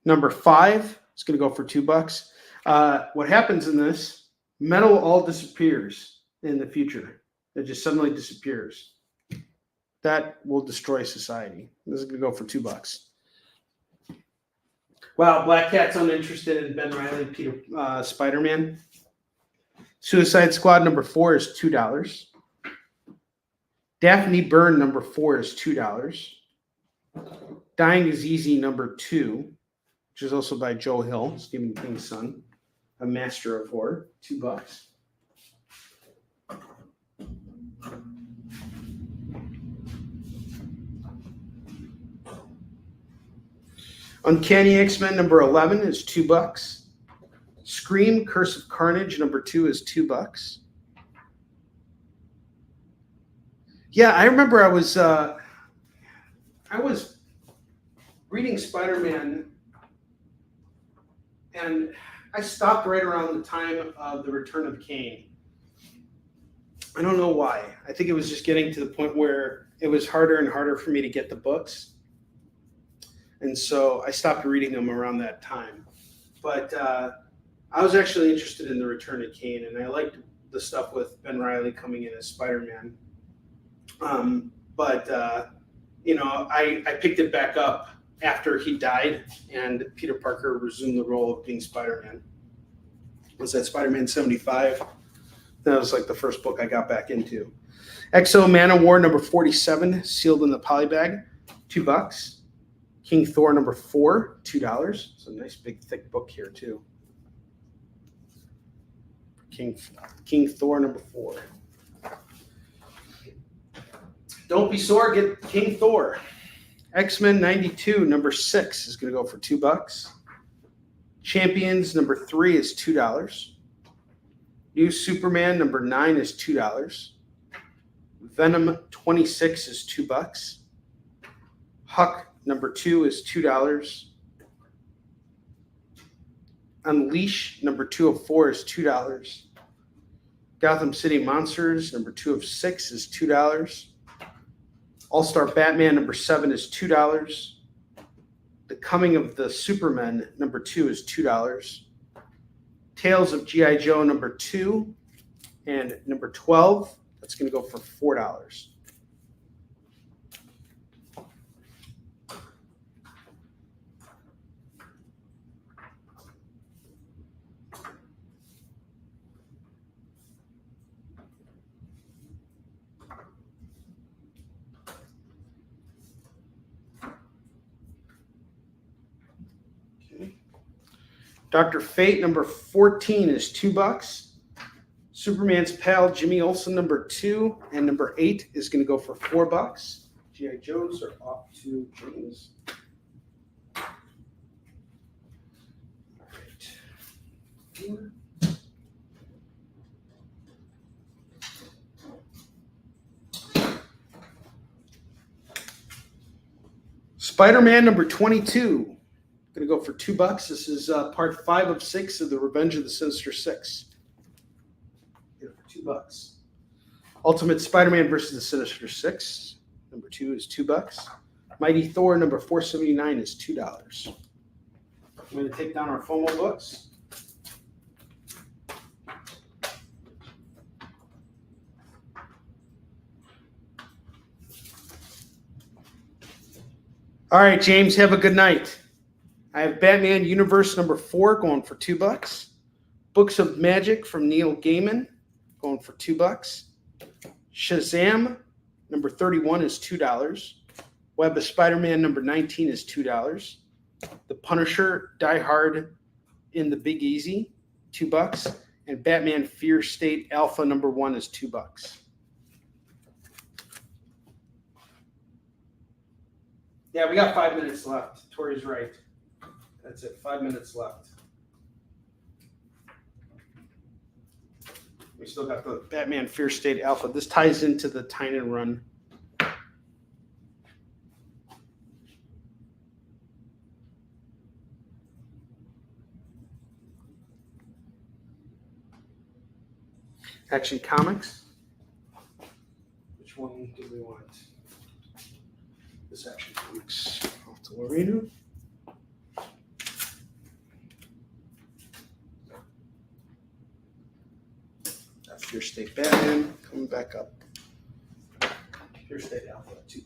number 5, is going to go for $2. What happens in this, metal all disappears in the future. It just suddenly disappears. That will destroy society. This is going to go for $2. Wow, Black Cat's uninterested in Ben Reilly, Spider-Man. Suicide Squad number 4 is $2. Daphne Byrne number 4 is $2. Dying is Easy number 2, which is also by Joe Hill, Stephen King's son, a master of horror, $2. Uncanny X-Men number 11 is $2. Scream Curse of Carnage number 2 is $2. Yeah, I remember I was reading Spider-Man, and I stopped right around the time of the Return of Kane. I don't know why. I think it was just getting to the point where it was harder and harder for me to get the books. And so I stopped reading them around that time. But I was actually interested in the Return of Kane, and I liked the stuff with Ben Reilly coming in as Spider-Man. I picked it back up after he died and Peter Parker resumed the role of being Spider-Man. Was that Spider-Man 75? That was like the first book I got back into. X-O Man-O-War number 47, sealed in the polybag, $2. King Thor number 4, $2. It's a nice big thick book here too. King Thor number 4. Don't be sore, get King Thor. X-Men 92 number 6 is going to go for $2. Champions number 3 is $2. New Superman number 9 is $2. Venom 26 is $2. Huck number 2 is $2. Unleash number 2 of 4 is $2. Gotham City Monsters number 2 of 6 is $2. All-Star Batman number 7 is $2. The Coming of the Supermen number 2 is $2. Tales of G.I. Joe number 2 and number 12, that's going to go for $4. Dr. Fate number 14 is $2. Superman's pal Jimmy Olsen number 2 and number 8 is going to go for $4. G.I. Joes are off to James. All right. Spider-Man number 22. Going to go for $2. This is part 5 of 6 of the Revenge of the Sinister Six. Get it for $2. Ultimate Spider-Man versus the Sinister Six. Number 2 is $2. Mighty Thor number 479 is $2. I'm going to take down our FOMO books. All right, James, have a good night. I have Batman Universe number 4 going for $2. Books of Magic from Neil Gaiman going for $2. Shazam number 31 is $2. Web of Spider-Man number 19 is $2. The Punisher Die Hard in the Big Easy, $2. And Batman Fear State Alpha number 1 is $2. Yeah, we got 5 minutes left. Tori's right. That's it. 5 minutes left. We still got the Batman Fear State Alpha. This ties into the Tynan run. Action Comics. Which one do we want? This Action Comics. Off to Lorena. Fear State Batman coming back up. Fear State Alpha, $2.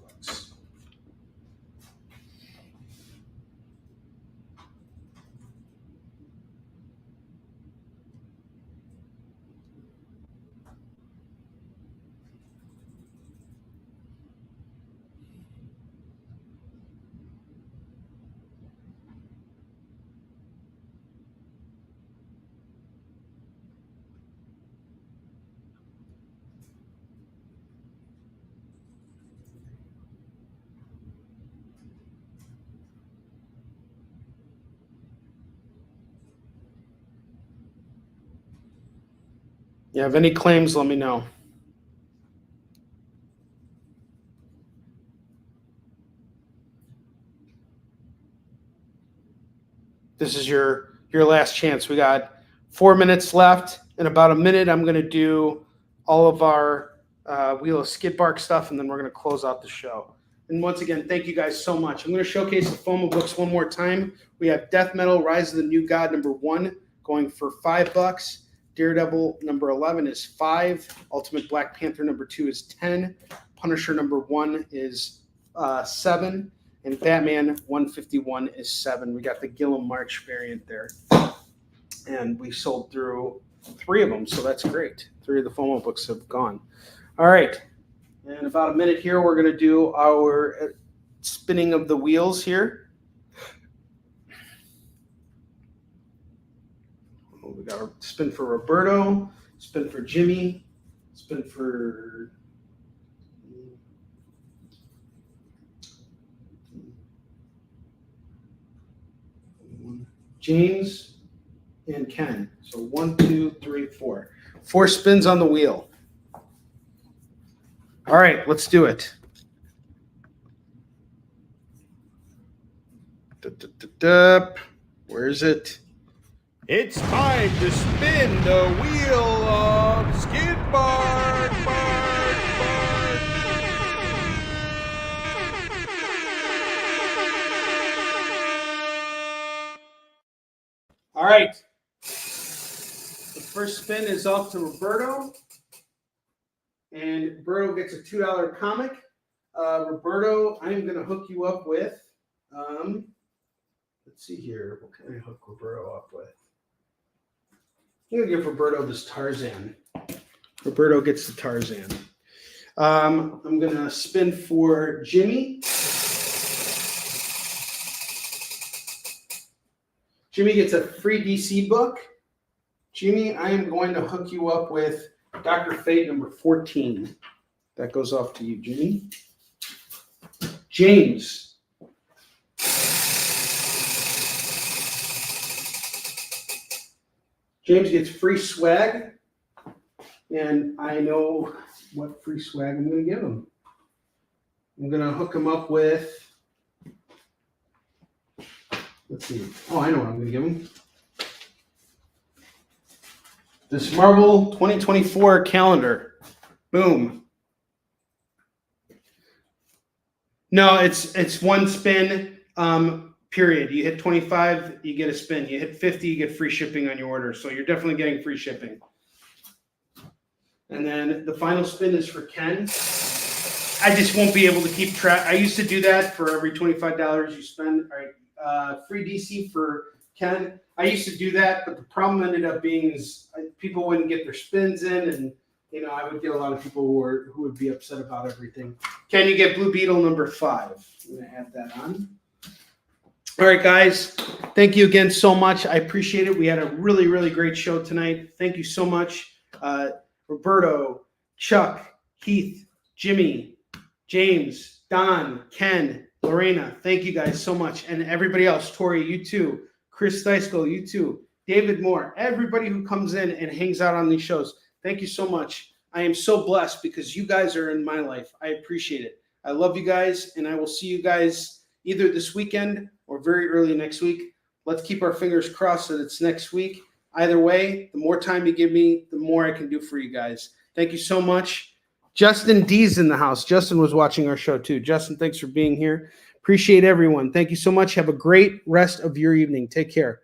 you have any claims, let me know. This is your last chance. We got 4 minutes left. In about a minute, I'm going to do all of our Wheel of Skid Bark stuff, and then we're going to close out the show. And once again, thank you guys so much. I'm going to showcase the FOMO books one more time. We have Death Metal, Rise of the New God, #1, going for $5. Daredevil, #11 is $5. Ultimate Black Panther, #2 is $10. Punisher, #1 is $7. And Batman 151 is $7. We got the Gillum March variant there. And we sold through 3 of them, so that's great. 3 of the FOMO books have gone. All right. In about a minute here, we're going to do our spinning of the wheels here. We got a spin for Roberto, spin for Jimmy, spin for James and Ken. So 1, 2, 3, 4. 4 spins on the wheel. All right, let's do it. Where is it? It's time to spin the wheel of Skid Bark. All right. The first spin is off to Roberto. And Roberto gets a $2 comic. Roberto, I'm going to hook you up with, let's see here. What can I hook Roberto up with? I'm going to give Roberto this Tarzan. Roberto gets the Tarzan. I'm going to spin for Jimmy. Jimmy gets a free DC book. Jimmy, I am going to hook you up with Dr. Fate #14. That goes off to you, Jimmy. James. James gets free swag. And I know what free swag I'm going to give him. I'm going to hook him up with, let's see. Oh, I know what I'm going to give him. This Marvel 2024 calendar. Boom. No, it's one spin, period. You hit 25, you get a spin. You hit 50, you get free shipping on your order. So you're definitely getting free shipping. And then the final spin is for Ken. I just won't be able to keep track. I used to do that for every $25 you spend. All right, free DC for Ken. I used to do that, but the problem ended up being is people wouldn't get their spins in, and I would get a lot of people who would be upset about everything. Ken, you get Blue Beetle #5. I'm going to add that on. All right, guys. Thank you again so much. I appreciate it. We had a really, really great show tonight. Thank you so much. Roberto, Chuck, Heath, Jimmy, James, Don, Ken, Lorena. Thank you guys so much. And everybody else, Tori, you too. Chris Steisko, you too. David Moore, everybody who comes in and hangs out on these shows. Thank you so much. I am so blessed because you guys are in my life. I appreciate it. I love you guys, and I will see you guys either this weekend or very early next week. Let's keep our fingers crossed that it's next week. Either way, the more time you give me, the more I can do for you guys. Thank you so much. Justin D's in the house. Justin was watching our show too. Justin, thanks for being here. Appreciate everyone. Thank you so much. Have a great rest of your evening. Take care.